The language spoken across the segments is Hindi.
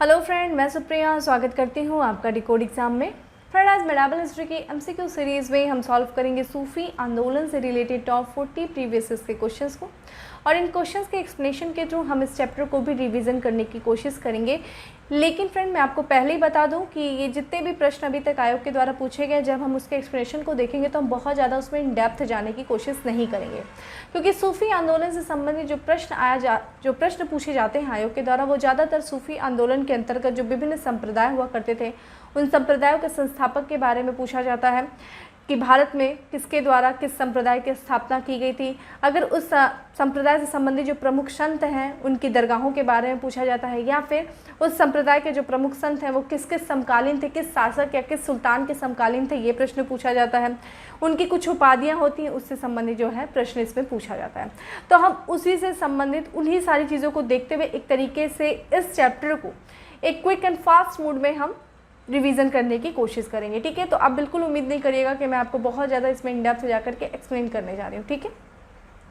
हेलो फ्रेंड, मैं सुप्रिया स्वागत करती हूँ आपका डिकोड एग्जाम में। फ्रेंड, आज मेडाबल हिस्ट्री की एमसीक्यू सीरीज़ में हम सॉल्व करेंगे सूफी आंदोलन से रिलेटेड टॉप 40 प्रीवियस ईयर्स के क्वेश्चंस को, और इन क्वेश्चंस के एक्सप्लेनेशन के थ्रू हम इस चैप्टर को भी रिवीजन करने की कोशिश करेंगे। लेकिन फ्रेंड, मैं आपको पहले ही बता दूं कि ये जितने भी प्रश्न अभी तक आयोग के द्वारा पूछे गए, जब हम उसके एक्सप्लेनेशन को देखेंगे तो हम बहुत ज़्यादा उसमें इन डेप्थ जाने की कोशिश नहीं करेंगे, क्योंकि सूफी आंदोलन से संबंधित जो प्रश्न पूछे जाते हैं आयोग के द्वारा, वो ज़्यादातर सूफी आंदोलन के अंतर्गत जो विभिन्न संप्रदाय हुआ करते थे, उन संप्रदायों के संस्थापक के बारे में पूछा जाता है कि भारत में किसके द्वारा किस संप्रदाय की स्थापना की गई थी। अगर उस संप्रदाय से संबंधित जो प्रमुख संत हैं उनकी दरगाहों के बारे में पूछा जाता है, या फिर उस संप्रदाय के जो प्रमुख संत हैं वो किस किस समकालीन थे, किस शासक या किस सुल्तान के समकालीन थे, ये प्रश्न पूछा जाता है। उनकी कुछ उपाधियाँ होती हैं, उससे संबंधित जो है प्रश्न इसमें पूछा जाता है। तो हम उसी से संबंधित उन्हीं सारी चीज़ों को देखते हुए एक तरीके से इस चैप्टर को एक क्विक एंड फास्ट मूड में हम रिवीजन करने की कोशिश करेंगे। ठीक है, तो आप बिल्कुल उम्मीद नहीं करिएगा कि मैं आपको बहुत ज़्यादा इसमें इन डेप्थ जा करके एक्सप्लेन करने जा रही हूँ। ठीक है,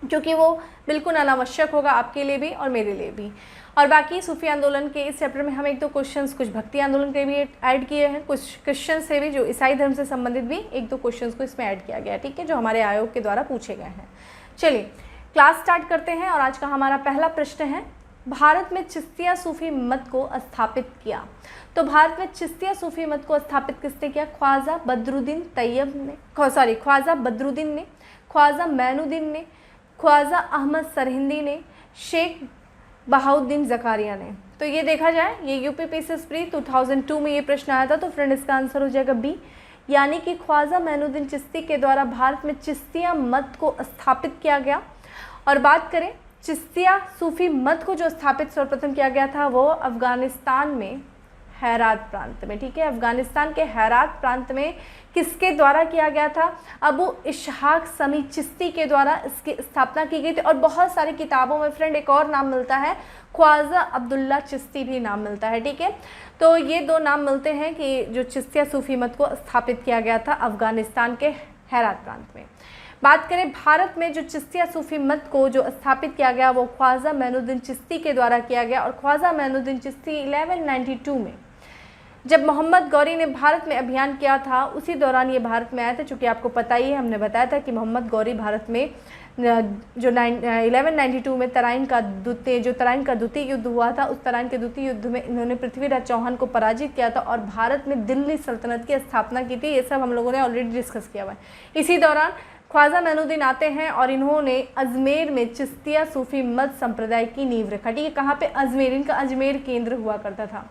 क्योंकि वो बिल्कुल अनावश्यक होगा आपके लिए भी और मेरे लिए भी। और बाकी सूफी आंदोलन के इस चैप्टर में हम एक दो क्वेश्चंस कुछ भक्ति आंदोलन के भी ऐड किए हैं, कुछ क्वेश्चन से भी जो ईसाई धर्म से संबंधित भी एक दो क्वेश्चन को इसमें ऐड किया गया है। ठीक है, जो हमारे आयोग के द्वारा पूछे गए हैं। चलिए क्लास स्टार्ट करते हैं, और आज का हमारा पहला प्रश्न है, भारत में चिश्तिया सूफी मत को स्थापित किया। तो भारत में चिश्तिया सूफी मत को स्थापित किसने किया? ख्वाजा बदरुद्दीन ने, ख्वाजा मैनुद्दीन ने, ख्वाजा अहमद सरहिंदी ने, शेख बहाउद्दीन ज़कारिया ने। तो ये देखा जाए, ये यूपीपीएससी प्री 2002 में ये प्रश्न आया था, तो फ्रेंड इसका आंसर हो जाएगा बी, यानी कि ख्वाजा मैनुद्दीन चिश्ती के द्वारा भारत में चिश्तिया मत को स्थापित किया गया। और बात करें चिश्तिया सूफी मत को जो स्थापित सर्वप्रथम किया गया था, वो अफ़गानिस्तान में हेरात प्रांत में। ठीक है, अफ़गानिस्तान के हेरात प्रांत में किसके द्वारा किया गया था? अबू इस्हाक समी चिश्ती के द्वारा इसकी स्थापना की गई थी। और बहुत सारी किताबों में फ्रेंड एक और नाम मिलता है, ख्वाजा अब्दुल्ला चिश्ती भी नाम मिलता है। ठीक है, तो ये दो नाम मिलते हैं कि जो चिश्तिया सूफी मत को स्थापित किया गया था अफ़गानिस्तान के हेरात प्रांत में। बात करें भारत में जो चिश्तिया सूफी मत को जो स्थापित किया गया, वो ख्वाजा मैनुद्दीन चिश्ती के द्वारा किया गया। और ख्वाजा मैनुद्दीन चिश्ती 1192 में जब मोहम्मद गौरी ने भारत में अभियान किया था, उसी दौरान ये भारत में आया था। चूँकि आपको पता ही है, हमने बताया था कि मोहम्मद गौरी भारत में जो 1192 में तराइन का द्वितीय युद्ध हुआ था, उस तराइन के द्वितीय युद्ध में इन्होंने पृथ्वीराज चौहान को पराजित किया था और भारत में दिल्ली सल्तनत की स्थापना की थी। ये सब हम लोगों ने ऑलरेडी डिस्कस किया हुआ है। इसी दौरान ख्वाजा मैनुद्दीन आते हैं और इन्होंने अजमेर में चिश्तिया सूफी मत संप्रदाय की नींव रखा। ठीक है, कहाँ पे? अजमेर, इनका अजमेर केंद्र हुआ करता था।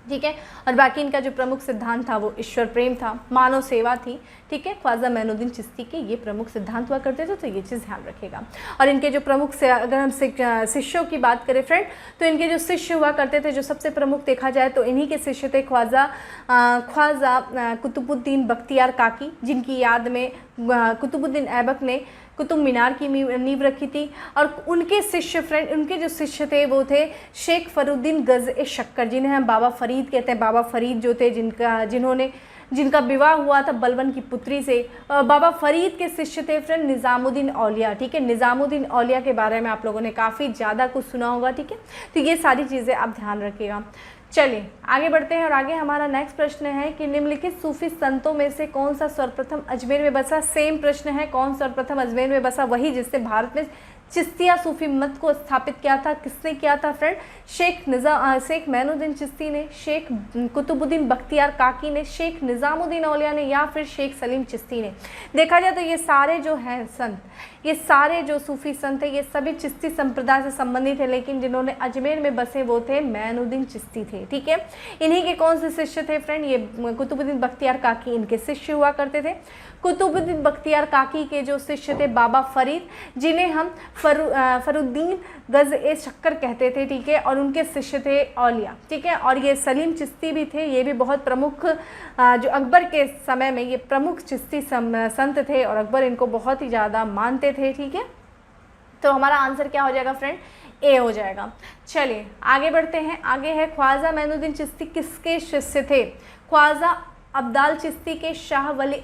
ठीक है, और बाकी इनका जो प्रमुख सिद्धांत था वो ईश्वर प्रेम था, मानव सेवा थी। ठीक है, ख्वाजा मैनुद्दीन चिश्ती के ये प्रमुख सिद्धांत हुआ करते थे, तो ये चीज़ ध्यान रखेगा। और इनके जो प्रमुख से अगर हम शिष्यों की बात करें फ्रेंड, तो इनके जो शिष्य हुआ करते थे, जो सबसे प्रमुख देखा जाए तो इन्हीं के शिष्य थे ख्वाजा कुतुबुद्दीन बख्तियार काकी, जिनकी याद में कुतुबुद्दीन ऐबक ने कुतुब मीनार की नींव रखी थी। और उनके शिष्य फ्रेंड, उनके जो शिष्य थे वो थे शेख फरुद्दीन गज़-ए-शक्कर, जिन्हें हम बाबा फरीद कहते हैं। बाबा फरीद जो थे, जिनका विवाह हुआ था बलबन की पुत्री से। बाबा फरीद के शिष्य थे फ्रेंड निज़ामुद्दीन औलिया। ठीक है, निज़ामुद्दीन औलिया के बारे में आप लोगों ने काफ़ी ज़्यादा कुछ सुना होगा। ठीक है, तो ये सारी चीज़ें आप ध्यान रखिएगा। चलिए आगे बढ़ते हैं, और आगे हमारा नेक्स्ट प्रश्न है कि निम्नलिखित सूफी संतों में से कौन सा सर्वप्रथम अजमेर में बसा? सेम प्रश्न है, कौन सर्वप्रथम अजमेर में बसा? वही जिससे भारत में चिश्तिया सूफी मत को स्थापित किया था। किसने किया था फ्रेंड? शेख मैनुद्दीन चिश्ती ने, शेख कुतुबुद्दीन बख्तियार काकी ने, शेख निज़ामुद्दीन औलिया ने, या फिर शेख सलीम चिश्ती ने। देखा जाए तो ये सारे जो हैं संत, ये सारे जो सूफी संत हैं, ये सभी चिश्ती संप्रदाय से संबंधित है, लेकिन जिन्होंने अजमेर में बसे वो थे मैनुद्दीन चिश्ती थे। ठीक है, इन्हीं के कौन से शिष्य थे फ्रेंड? ये कुतुबुद्दीन बख्तियार काकी इनके शिष्य हुआ करते थे। कुतुबुद्दीन बख्तियार काकी के जो शिष्य थे बाबा फरीद, जिन्हें हम फरुद्दीन गज़-ए-शक्कर कहते थे। ठीक है, और उनके शिष्य थे औलिया। ठीक है, और ये सलीम चिश्ती भी थे, ये भी बहुत प्रमुख जो अकबर के समय में ये प्रमुख चिश्ती संत थे, और अकबर इनको बहुत ही ज़्यादा मानते थे। ठीक है, तो हमारा आंसर क्या हो जाएगा फ्रेंड? ए हो जाएगा। चलिए आगे बढ़ते हैं, आगे है ख्वाजा मैनुद्दीन चिश्ती किसके शिष्य थे? ख्वाजा अब्दाल चिश्ती के, शाह वली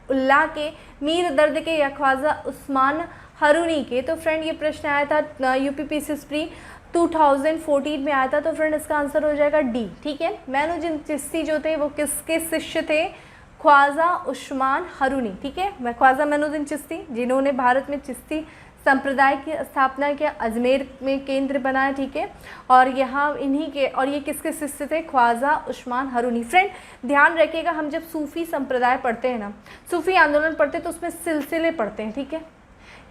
उल्लाह के, मीर दर्द के, या ख्वाजा उस्मान हरूनी के। तो फ्रेंड ये प्रश्न आया था यूपीपीएससी प्री 2014 में आया था। तो फ्रेंड इसका आंसर हो जाएगा डी। ठीक है, मैनुद्दीन चिश्ती जो थे वो किसके शिष्य थे? ख्वाजा उस्मान हारूनी। ठीक है, ख्वाजा मैनुद्दीन चिश्ती जिन्होंने भारत में चिश्ती संप्रदाय की स्थापना किया, अजमेर में केंद्र बनाया। ठीक है, और यहाँ इन्हीं के, और ये किसके शिष्य थे? ख्वाजा उस्मान हारूनी। फ्रेंड ध्यान रखिएगा, हम जब सूफ़ी संप्रदाय पढ़ते हैं ना, सूफ़ी आंदोलन पढ़ते हैं तो उसमें सिलसिले पढ़ते हैं। ठीक है,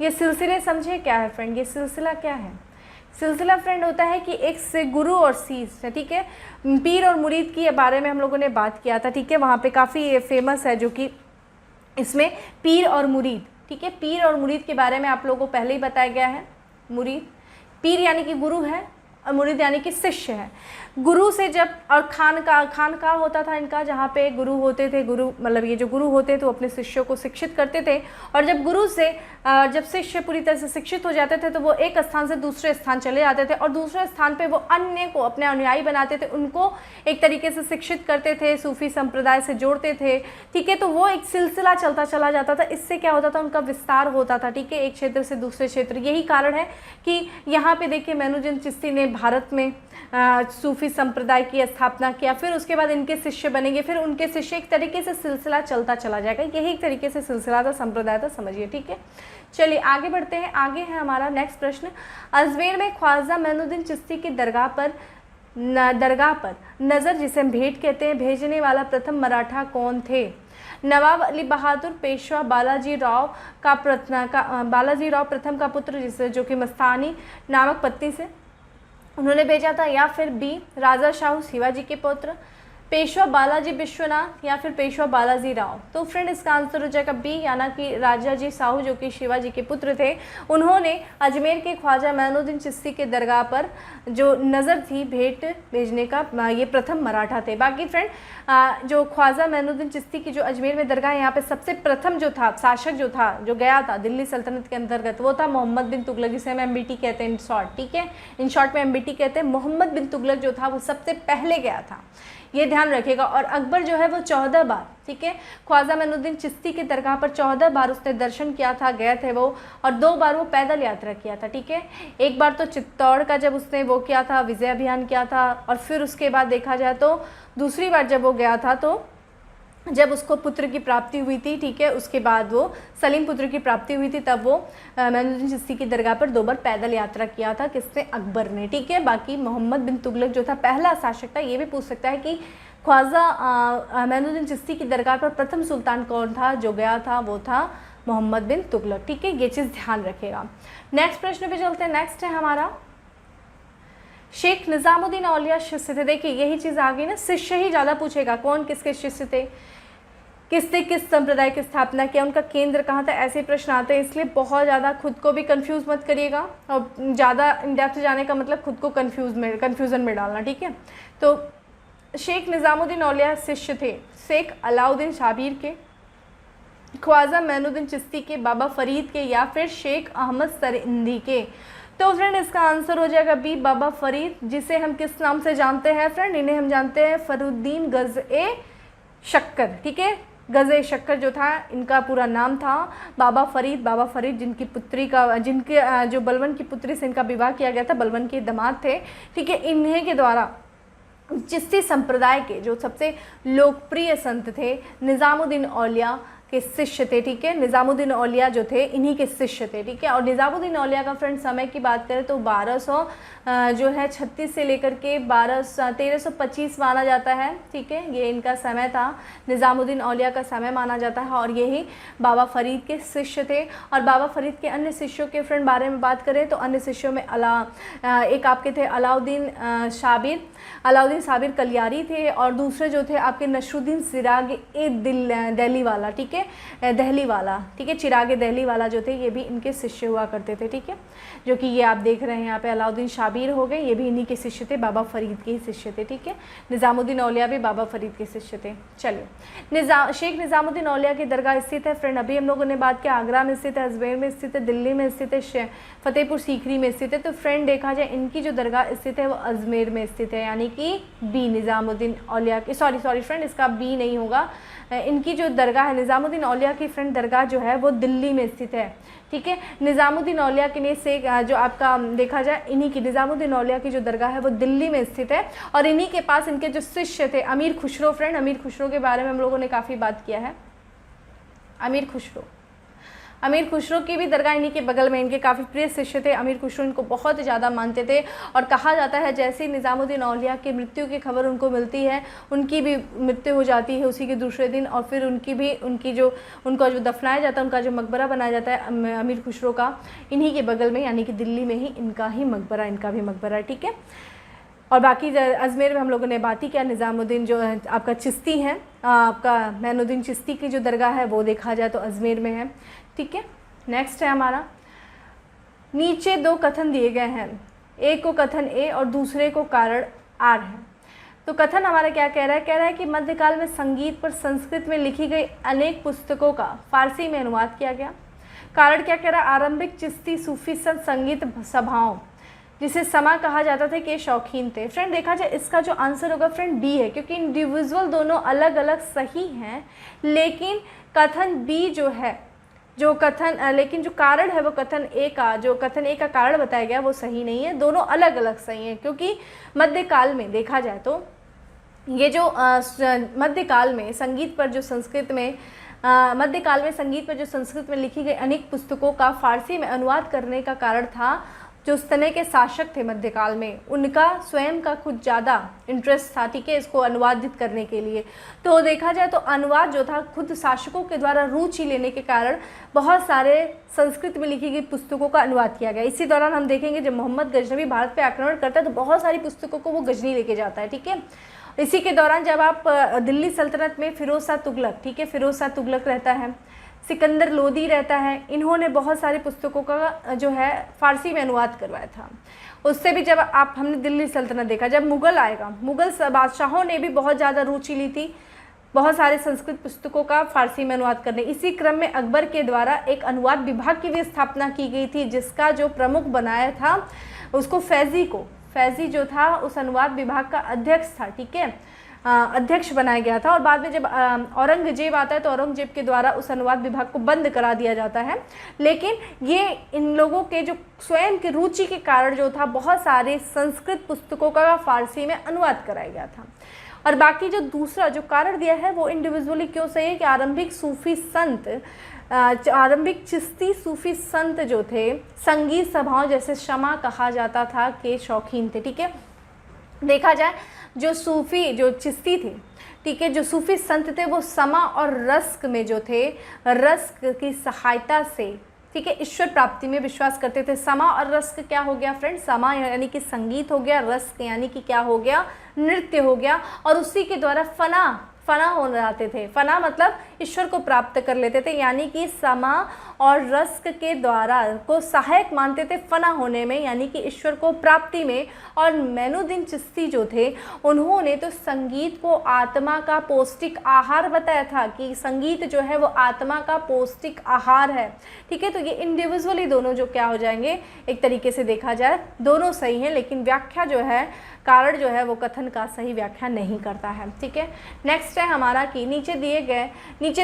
ये सिलसिले समझे क्या है फ्रेंड? ये सिलसिला क्या है? सिलसिला फ्रेंड होता है कि एक से गुरु और शिष्य। ठीक है, पीर और मुरीद के बारे में हम लोगों ने बात किया था। ठीक है, वहाँ पे काफ़ी फेमस है जो कि इसमें पीर और मुरीद। ठीक है, पीर और मुरीद के बारे में आप लोगों को पहले ही बताया गया है। मुरीद, पीर यानी कि गुरु है और मुरीद यानी कि शिष्य है। गुरु से जब, और खानका होता था इनका, जहाँ पे गुरु होते थे, गुरु मतलब ये जो गुरु होते थे वो अपने शिष्यों को शिक्षित करते थे, और जब गुरु से जब शिष्य पूरी तरह से शिक्षित हो जाते थे तो वो एक स्थान से दूसरे स्थान चले जाते थे, और दूसरे स्थान पे वो अन्य को अपने अनुयायी बनाते थे, उनको एक तरीके से शिक्षित करते थे, सूफी संप्रदाय से जोड़ते थे। ठीक है, तो वो एक सिलसिला चलता चला जाता था। इससे क्या होता था? उनका विस्तार होता था। ठीक है, एक क्षेत्र से दूसरे क्षेत्र। यही कारण है कि यहाँ पे देखिए मैनुद्दीन चिश्ती ने भारत में सूफी संप्रदाय की स्थापना किया, फिर उसके बाद इनके शिष्य बनेंगे, फिर उनके शिष्य, एक तरीके से सिलसिला चलता चला जाएगा। यही एक तरीके से सिलसिला था, संप्रदाय था, समझिए। ठीक है, चलिए आगे बढ़ते हैं। आगे है हमारा नेक्स्ट प्रश्न, अजमेर में ख्वाजा मैनुद्दीन चिश्ती की दरगाह पर नज़र, जिसे हम भेंट कहते हैं, भेजने वाला प्रथम मराठा कौन थे? नवाब अली बहादुर, पेशवा बालाजी राव बालाजी राव प्रथम का पुत्र, जिसे जो कि मस्तानी नामक पत्नी से उन्होंने भेजा था, या फिर बी राजा शाहू शिवाजी के पुत्र, पेशवा बालाजी विश्वनाथ, या फिर पेशवा बालाजी राव। तो फ्रेंड इसका आंसर हो जाएगा बी, यानी कि राजा जी साहू जो कि शिवाजी के पुत्र थे, उन्होंने अजमेर के ख्वाजा मैनुद्दीन चिश्ती के दरगाह पर जो नज़र थी भेंट भेजने का, ये प्रथम मराठा थे। बाकी फ्रेंड जो ख्वाजा मैनुद्दीन चिश्ती की जो अजमेर में दरगाह है, यहाँ पे सबसे प्रथम जो था शासक जो था, जो गया था दिल्ली सल्तनत के अंतर्गत, वो था मोहम्मद बिन तुगलक, जिसे हम MBT कहते हैं इन शॉर्ट। ठीक है, इन शॉर्ट में MBT कहते हैं। मोहम्मद बिन तुगलक जो था वो सबसे पहले गया था, ये ध्यान रखिएगा। और अकबर जो है वो 14 बार, ठीक है, ख्वाजा मैनुद्दीन चिश्ती के दरगाह पर 14 बार उसने दर्शन किया था, गए थे वो, और 2 बार वो पैदल यात्रा किया था। ठीक है, एक बार तो चित्तौड़ का जब उसने वो किया था, विजय अभियान किया था, और फिर उसके बाद देखा जाए तो दूसरी बार जब वो गया था तो जब उसको पुत्र की प्राप्ति हुई थी। ठीक है, उसके बाद वो सलीम पुत्र की प्राप्ति हुई थी, तब वो मैनुद्दीन चिश्ती की दरगाह पर 2 बार पैदल यात्रा किया था। किसने? अकबर ने। ठीक है, बाकी मोहम्मद बिन तुगलक जो था पहला शासक था। ये भी पूछ सकता है कि ख्वाजा मैनुद्दीन चिश्ती की दरगाह पर प्रथम सुल्तान कौन था जो गया था? वो था मोहम्मद बिन तुगलक। ठीक है, ये चीज़ ध्यान रखिएगा। नेक्स्ट प्रश्न पे चलते हैं। नेक्स्ट है हमारा, शेख निज़ामुद्दीन औलिया शिष्य थे। देखिए यही चीज़ आ गई ना, शिष्य ही ज़्यादा पूछेगा, कौन किसके शिष्य थे, किसने किस संप्रदाय की स्थापना किया, उनका केंद्र कहाँ था, ऐसे प्रश्न आते हैं। इसलिए बहुत ज़्यादा खुद को भी कंफ्यूज मत करिएगा, और ज़्यादा इन डेप्थ जाने का मतलब खुद को कन्फ्यूज़न में डालना। ठीक है, तो शेख निज़ामुद्दीन औलिया शिष्य थे शेख अलाउद्दीन शाबिर के, ख्वाजा मैनुद्दीन चिश्ती के, बाबा फरीद के, या फिर शेख अहमद सरहिंदी के। तो फ्रेंड इसका आंसर हो जाएगा बी, बाबा फरीद, जिसे हम किस नाम से जानते हैं फ्रेंड? इन्हें हम जानते हैं फरुद्दीन गज़-ए शक्कर। ठीक है, गज़-ए शक्कर जो था इनका पूरा नाम था बाबा फरीद जिनकी पुत्री का, जिनके जो बलबन की पुत्री से इनका विवाह किया गया था, बलबन के दामाद थे। ठीक है, इन्हीं के द्वारा चिश्ती संप्रदाय के जो सबसे लोकप्रिय संत थे निज़ामुद्दीन औलिया के शिष्य थे। ठीक है, निज़ामुद्दीन औलिया जो थे इन्हीं के शिष्य थे। ठीक है, और निज़ामुद्दीन औलिया का फ्रेंड समय की बात करें तो 1236 से लेकर के 1325 माना जाता है। ठीक है, ये इनका समय था, निज़ामुद्दीन औलिया का समय माना जाता है, और यही बाबा फरीद के शिष्य थे। और बाबा फरीद के अन्य शिष्यों के फ्रेंड बारे में बात करें तो अन्य शिष्यों में एक आपके थे अलाउद्दीन साबिर कलियारी थे, और दूसरे जो थे आपके नसरुद्दीन दिल्ली वाला। ठीक है, दहली वाला। ठीक है, चिराग दहली वाला जो थे ये भी इनके शिष्य हुआ करते थे। ठीक है, जो कि ये आप देख रहे हैं यहाँ पे अलाउद्दीन शाबिर हो गए, ये भी इन्हीं के शिष्य थे, बाबा फरीद के ही शिष्य थे। ठीक है, निज़ामुद्दीन औलिया भी बाबा फरीद के शिष्य थे। चलिए, शेख निज़ामुद्दीन औलिया की दरगाह स्थित है फ्रेंड, अभी हम लोगों ने बात किया, आगरा में स्थित है, अजमेर में स्थित है, दिल्ली में स्थित है, फतेहपुर सीकरी में स्थित है। तो फ्रेंड देखा जाए इनकी जो दरगाह स्थित है वो अजमेर में स्थित है, यानी कि बी निज़ामुद्दीन औलिया की, सॉरी फ्रेंड इसका बी नहीं होगा, इनकी जो दरगाह है निज़ामुद्दीन निज़ामुद्दीन औलिया की फ्रेंड दरगाह जो है वो दिल्ली में स्थित है। ठीक है, निज़ामुद्दीन औलिया के लिए से जो आपका देखा जाए इन्हीं की निज़ामुद्दीन औलिया की जो दरगाह है वो दिल्ली में स्थित है। और इन्हीं के पास इनके जो शिष्य थे अमीर खुसरो, फ्रेंड अमीर खुसरो के बारे में हम लोगों ने काफ़ी बात किया है। अमीर खुसरो की भी दरगाह इन्हीं के बगल में, इनके काफ़ी प्रिय शिष्य थे। अमीर खुसरो इनको बहुत ज़्यादा मानते थे और कहा जाता है जैसे ही निज़ामुद्दीन औलिया की मृत्यु की खबर उनको मिलती है, उनकी भी मृत्यु हो जाती है उसी के दूसरे दिन, और फिर उनका जो दफनाया जाता है, उनका जो मकबरा बनाया जाता है अमीर खुसरो का, इन्हीं के बगल में यानी कि दिल्ली में ही इनका भी मकबरा है। ठीक है, और बाकी अजमेर में हम लोगों ने बात ही किया। निज़ामुद्दीन जो आपका चिश्ती हैं, आपका मैनुद्दीन चिश्ती की जो दरगाह है वो देखा जाए तो अजमेर में है। ठीक है, नेक्स्ट है हमारा, नीचे 2 कथन दिए गए हैं, एक को कथन ए और दूसरे को कारण आर है। तो कथन हमारा क्या कह रहा है कि मध्यकाल में संगीत पर संस्कृत में लिखी गई अनेक पुस्तकों का फारसी में अनुवाद किया गया। कारण क्या कह रहा है, आरंभिक चिश्ती सूफी संगीत सभाओं जिसे समा कहा जाता था कि शौकीन थे। फ्रेंड देखा जाए इसका जो आंसर होगा फ्रेंड बी है, क्योंकि इंडिविजुअल दोनों अलग अलग सही हैं, लेकिन कथन बी जो है लेकिन जो कारण है वो कथन ए का कारण बताया गया वो सही नहीं है, दोनों अलग अलग सही हैं। क्योंकि मध्यकाल में देखा जाए तो ये जो मध्यकाल में संगीत पर जो संस्कृत में लिखी गई अनेक पुस्तकों का फारसी में अनुवाद करने का कारण था जो उस तरह के शासक थे मध्यकाल में, उनका स्वयं का कुछ ज़्यादा इंटरेस्ट था। ठीक है, इसको अनुवादित करने के लिए। तो देखा जाए तो अनुवाद जो था खुद शासकों के द्वारा रुचि लेने के कारण बहुत सारे संस्कृत में लिखी गई पुस्तकों का अनुवाद किया गया। इसी दौरान हम देखेंगे जब मोहम्मद गजनवी भारत पे आक्रमण करता है तो बहुत सारी पुस्तकों को वो गजनी लेके जाता है। ठीक है, इसी के दौरान जब आप दिल्ली सल्तनत में फिरोज शाह तुगलक, ठीक है, फिरोज शाह तुगलक रहता है, सिकंदर लोदी रहता है, इन्होंने बहुत सारी पुस्तकों का जो है फारसी में अनुवाद करवाया था। उससे भी जब हमने दिल्ली सल्तनत देखा, जब मुगल आएगा, मुगल बादशाहों ने भी बहुत ज़्यादा रुचि ली थी बहुत सारे संस्कृत पुस्तकों का फारसी में अनुवाद करने। इसी क्रम में अकबर के द्वारा एक अनुवाद विभाग की भी स्थापना की गई थी, जिसका जो प्रमुख बनाया था उसको फैज़ी जो था उस अनुवाद विभाग का अध्यक्ष था। ठीक है, अध्यक्ष बनाया गया था। और बाद में जब औरंगजेब आता है तो औरंगजेब के द्वारा उस अनुवाद विभाग को बंद करा दिया जाता है। लेकिन ये इन लोगों के जो स्वयं की रुचि के कारण जो था बहुत सारे संस्कृत पुस्तकों का फारसी में अनुवाद कराया गया था। और बाकी जो दूसरा जो कारण दिया है वो इंडिविजुअली क्यों सही है कि आरंभिक चिश्ती सूफी संत जो थे संगीत सभाओं जैसे शमा कहा जाता था के शौकीन थे। ठीक है, देखा जाए जो चिश्ती थे, ठीक है, जो सूफी संत थे वो समा और रस्क में जो थे, रस्क की सहायता से, ठीक है, ईश्वर प्राप्ति में विश्वास करते थे। समा और रस्क क्या हो गया फ्रेंड, समा यानी कि संगीत हो गया, रस्क यानी कि क्या हो गया, नृत्य हो गया। और उसी के द्वारा फना हो जाते थे। फना मतलब ईश्वर को प्राप्त कर लेते थे, यानी कि समा और रस्क के द्वारा को सहायक मानते थे फना होने में, यानी कि ईश्वर को प्राप्ति में। और मैनुद्दीन चिश्ती जो थे उन्होंने तो संगीत को आत्मा का पौष्टिक आहार बताया था कि संगीत जो है वो आत्मा का पौष्टिक आहार है। ठीक है, तो ये इंडिविजुअली दोनों जो क्या हो जाएंगे, एक तरीके से देखा जाए दोनों सही हैं, लेकिन व्याख्या जो है, कारण जो है वो कथन का सही व्याख्या नहीं करता है। ठीक है, नेक्स्ट है हमारा कि नीचे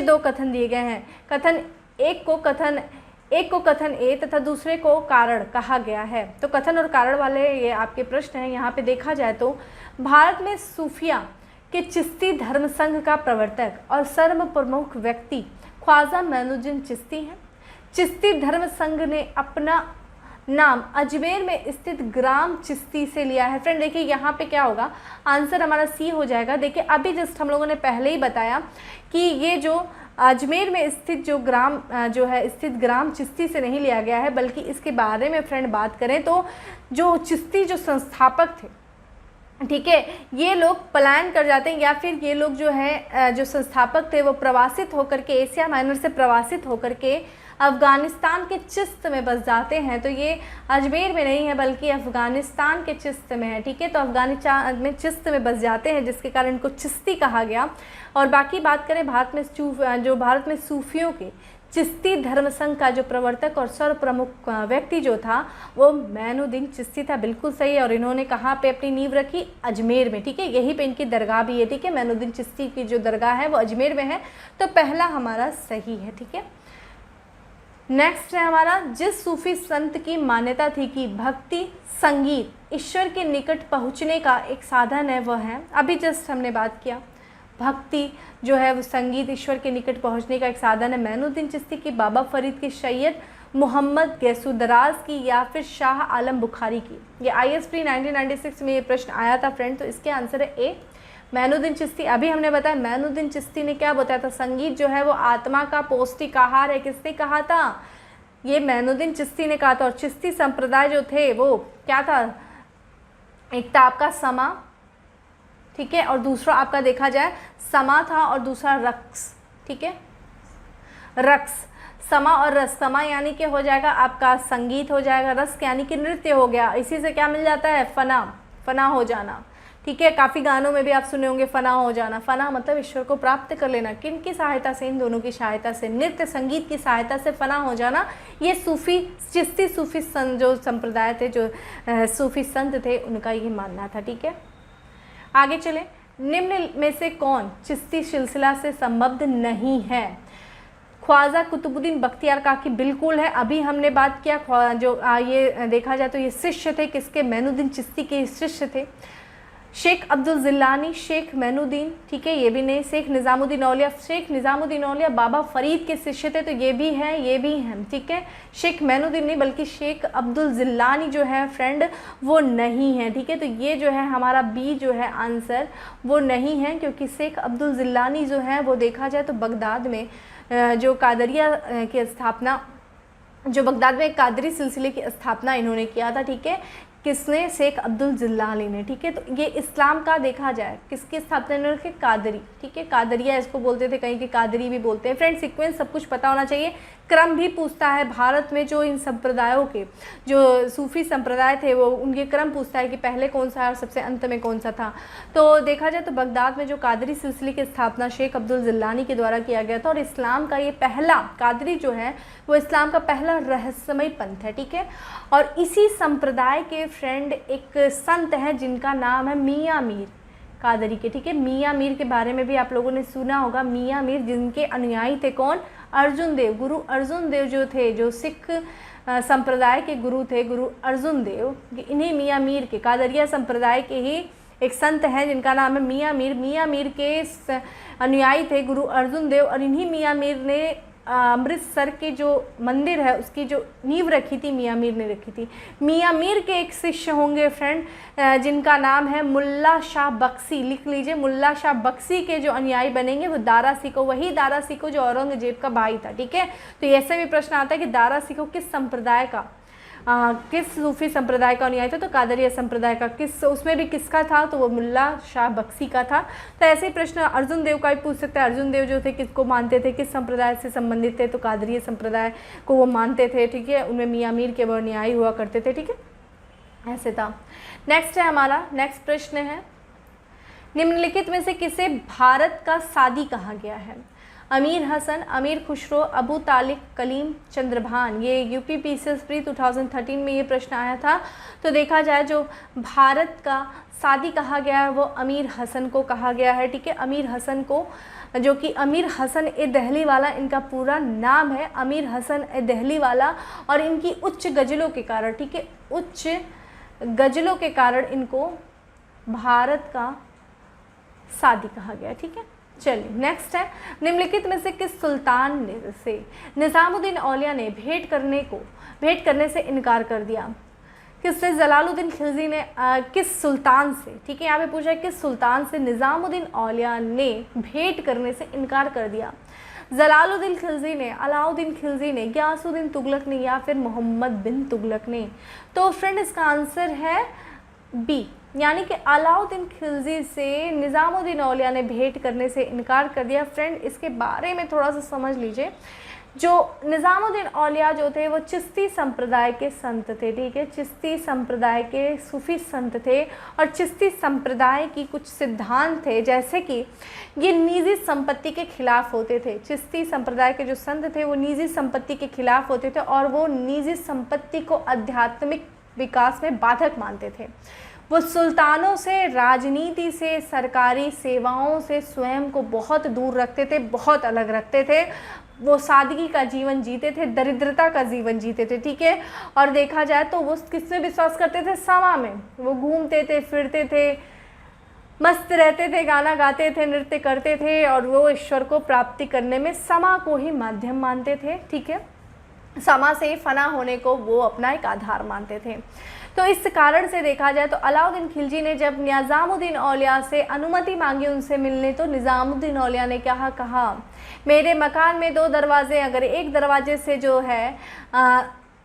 2 कथन दिए गए हैं। एक को कथन ए तथा दूसरे को कारण कहा गया है। तो कथन और कारण वाले ये आपके प्रश्न हैं। यहाँ पे देखा जाए तो भारत में सूफिया के चिश्ती धर्म संघ का प्रवर्तक और सर्व प्रमुख व्यक्ति ख्वाजा मैनुद्दीन चिश्ती हैं। चिश्ती धर्म संघ ने अपना नाम अजमेर में स्थित ग्राम चिश्ती से लिया है। फ्रेंड देखिए यहाँ पे क्या होगा, आंसर हमारा सी हो जाएगा। देखिए अभी जस्ट हम लोगों ने पहले ही बताया कि ये जो अजमेर में स्थित स्थित ग्राम चिश्ती से नहीं लिया गया है, बल्कि इसके बारे में फ्रेंड बात करें तो जो चिश्ती जो संस्थापक थे, ठीक है, ये लोग पलायन कर जाते हैं, या फिर ये लोग जो संस्थापक थे वो प्रवासित होकर के एशिया माइनर से प्रवासित होकर के अफ़गानिस्तान के चिश्त में बस जाते हैं। तो ये अजमेर में नहीं है बल्कि अफ़गानिस्तान के चिश्त में है। ठीक है, तो अफ़गानिस्तान में चिश्त में बस जाते हैं, जिसके कारण इनको चिश्ती कहा गया। और बाकी बात करें भारत में सूफियों के चिश्ती धर्म संघ का जो प्रवर्तक और सर्व प्रमुख व्यक्ति जो था वो मैनुद्दीन चिश्ती था। बिल्कुल सही है। और इन्होंने कहाँ पे अपनी नींव रखी? अजमेर में, ठीक है। यहीं पे इनकी दरगाह भी है, ठीक है। मैनुद्दीन चिश्ती की जो दरगाह है वो अजमेर में है, तो पहला हमारा सही है, ठीक है। नेक्स्ट है हमारा, जिस सूफी संत की मान्यता थी कि भक्ति संगीत ईश्वर के निकट पहुँचने का एक साधन है, वह है, अभी जस्ट हमने बात किया, भक्ति जो है वो संगीत ईश्वर के निकट पहुंचने का एक साधन है। मैनुद्दीन चिश्ती की, बाबा फरीद की, सैयद मोहम्मद गैसुदराज की, या फिर शाह आलम बुखारी की। ये IAS प्री 1996 में ये प्रश्न आया था फ्रेंड, तो इसके आंसर है ए, मैनुद्दीन चिश्ती। अभी हमने बताया मैनुद्दीन चिश्ती ने क्या बताया था, संगीत जो है वो आत्मा का पौष्टिक आहार है। किसने कहा था? ये मैनुद्दीन चिश्ती ने कहा था। और चिश्ती संप्रदाय जो थे वो क्या था? एक था आपका समा, ठीक है, और दूसरा आपका देखा जाए समा था, और दूसरा रक्स, ठीक है, रक्स। समा और रस, समा यानी कि हो जाएगा आपका संगीत हो जाएगा, रस यानी कि नृत्य हो गया। इसी से क्या मिल जाता है? फना, फना हो जाना, ठीक है। काफ़ी गानों में भी आप सुने होंगे फना हो जाना। फना मतलब ईश्वर को प्राप्त कर लेना। किन की सहायता से? इन दोनों की सहायता से, नृत्य संगीत की सहायता से फना हो जाना। ये सूफी, चिश्ती सूफी संत जो संप्रदाय थे, जो सूफी संत थे, उनका ये मानना था, ठीक है। आगे चले, निम्न में से कौन चिश्ती सिलसिला से संबद्ध नहीं है? ख्वाजा कुतुबुद्दीन बख्तियार काकी बिल्कुल है। अभी हमने बात किया जो ये देखा जाए तो ये शिष्य थे किसके? मैनुद्दीन चिश्ती के शिष्य थे। शेख अब्दुल जिलानी, शेख मैनुद्दीन, ठीक है, ये भी नहीं। शेख निज़ामुद्दीन औलिया, शेख निज़ामुद्दीन औलिया बाबा फरीद के शिष्य थे, तो ये भी हैं, ये भी हैं, ठीक है। शेख मैनुद्दीन नहीं बल्कि शेख अब्दुल जिलानी जो है फ्रेंड वो नहीं है, ठीक है। तो ये जो है हमारा बी जो है आंसर वो नहीं है, क्योंकि शेख अब्दुल जिलानी जो है वो देखा जाए तो बगदाद में जो कादरिया की स्थापना, जो बगदाद में कादरी सिलसिले की स्थापना इन्होंने किया था, ठीक है। किसने? शेख अब्दुल जिलानी ने, ठीक है। तो ये इस्लाम का देखा जाए किसकी स्थापना इन्होंने की? कादरी, ठीक है। कादरिया इसको बोलते थे, कहीं के कादरी भी बोलते हैं। फ्रेंड सीक्वेंस सब कुछ पता होना चाहिए। क्रम भी पूछता है भारत में जो इन संप्रदायों के जो सूफी संप्रदाय थे वो उनके क्रम पूछता है कि पहले कौन सा और सबसे अंत में कौन सा था। तो देखा जाए तो बगदाद में जो कादरी सिलसिले की स्थापना शेख अब्दुल जिलानी के द्वारा किया गया था, और इस्लाम का ये पहला, कादरी जो है वो इस्लाम का पहला रहस्यमय पंथ है, ठीक है। और इसी संप्रदाय के फ्रेंड एक संत हैं जिनका नाम है मियाँ मीर कादरी के, ठीक है। मियाँ मीर के बारे में भी आप लोगों ने सुना होगा। मियाँ मीर जिनके अनुयायी थे कौन? अर्जुन देव, गुरु अर्जुन देव जो थे, जो सिख संप्रदाय के गुरु थे, गुरु अर्जुन देव, इन्हीं मियाँ मीर के, कादरिया संप्रदाय के ही एक संत हैं जिनका नाम है मियाँ मीर। मियाँ मीर के अनुयायी थे गुरु अर्जुन देव, और इन्हीं मियाँ मीर ने अमृतसर के जो मंदिर है उसकी जो नींव रखी थी मियाँ मीर ने रखी थी। मियाँ मीर के एक शिष्य होंगे फ्रेंड जिनका नाम है मुल्ला शाह बख्शी, लिख लीजिए। मुल्ला शाह बख्शी के जो अनुयायी बनेंगे वो दारा सिको, वही दारा सिको जो औरंगजेब का भाई था, ठीक है। तो ऐसे भी प्रश्न आता है कि दारा सिको किस संप्रदाय का, किस सूफी संप्रदाय का अनुयायी था? तो कादरिया संप्रदाय का। किस, उसमें भी किसका था? तो वो मुल्ला शाह बख्शी का था। तो ऐसे ही प्रश्न अर्जुन देव का भी पूछ सकता है। अर्जुन देव जो थे किसको मानते थे, किस संप्रदाय से संबंधित थे? तो कादरिया संप्रदाय को वो मानते थे, ठीक है। उनमें मियाँ मीर के वो अनुयायी हुआ करते थे, ठीक है। ऐसे था। नेक्स्ट है हमारा, नेक्स्ट प्रश्न है, निम्नलिखित में से किसे भारत का सादी कहा गया है? अमीर हसन, अमीर खुसरो, अबू तालिक, कलीम चंद्रभान। ये UPPSC प्री 2013 में ये प्रश्न आया था। तो देखा जाए जो भारत का सादी कहा गया है वो अमीर हसन को कहा गया है, ठीक है। अमीर हसन को, जो कि अमीर हसन ए दहली वाला इनका पूरा नाम है, अमीर हसन ए दहली वाला। और इनकी उच्च गज़लों के कारण, ठीक है, उच्च गज़लों के कारण इनको भारत का सादी कहा गया, ठीक है। चलिए नेक्स्ट है, निम्नलिखित में से किस सुल्तान से निज़ामुद्दीन औलिया ने भेंट करने से इनकार कर दिया? किससे? जलालुद्दीन खिलजी ने। किस सुल्तान से, ठीक है, यहाँ पे पूछा है किस सुल्तान से निज़ामुद्दीन औलिया ने भेंट करने से इनकार कर दिया? जलालुद्दीन खिलजी ने, अलाउद्दीन खिलजी ने, गियासुद्दीन तुगलक ने, या फिर मोहम्मद बिन तुगलक ने? तो फ्रेंड इसका आंसर है बी, यानी कि अलाउद्दीन खिलजी से निज़ामुद्दीन औलिया ने भेंट करने से इनकार कर दिया। फ्रेंड इसके बारे में थोड़ा सा समझ लीजिए। जो निज़ामुद्दीन औलिया जो थे वो चिश्ती संप्रदाय के संत थे, ठीक है, चिश्ती संप्रदाय के सूफी संत थे। और चिश्ती संप्रदाय की कुछ सिद्धांत थे, जैसे कि ये निजी संपत्ति के खिलाफ होते थे। चिश्ती संप्रदाय के जो संत थे वो निजी संपत्ति के खिलाफ होते थे और वो निजी संपत्ति को आध्यात्मिक विकास में बाधक मानते थे। वो सुल्तानों से, राजनीति से, सरकारी सेवाओं से स्वयं को बहुत दूर रखते थे, बहुत अलग रखते थे। वो सादगी का जीवन जीते थे, दरिद्रता का जीवन जीते थे, ठीक है। और देखा जाए तो वो किसमें विश्वास करते थे? समा में। वो घूमते थे, फिरते थे, मस्त रहते थे, गाना गाते थे, नृत्य करते थे और वो ईश्वर को प्राप्ति करने में समा को ही माध्यम मानते थे, ठीक है। समा से फना होने को वो अपना एक आधार मानते थे। तो इस कारण से देखा जाए तो अलाउद्दीन खिलजी ने जब निज़ामुद्दीन औलिया से अनुमति मांगी उनसे मिलने, तो निज़ामुद्दीन औलिया ने क्या कहा? मेरे मकान में 2 दरवाजे, अगर एक दरवाजे से जो है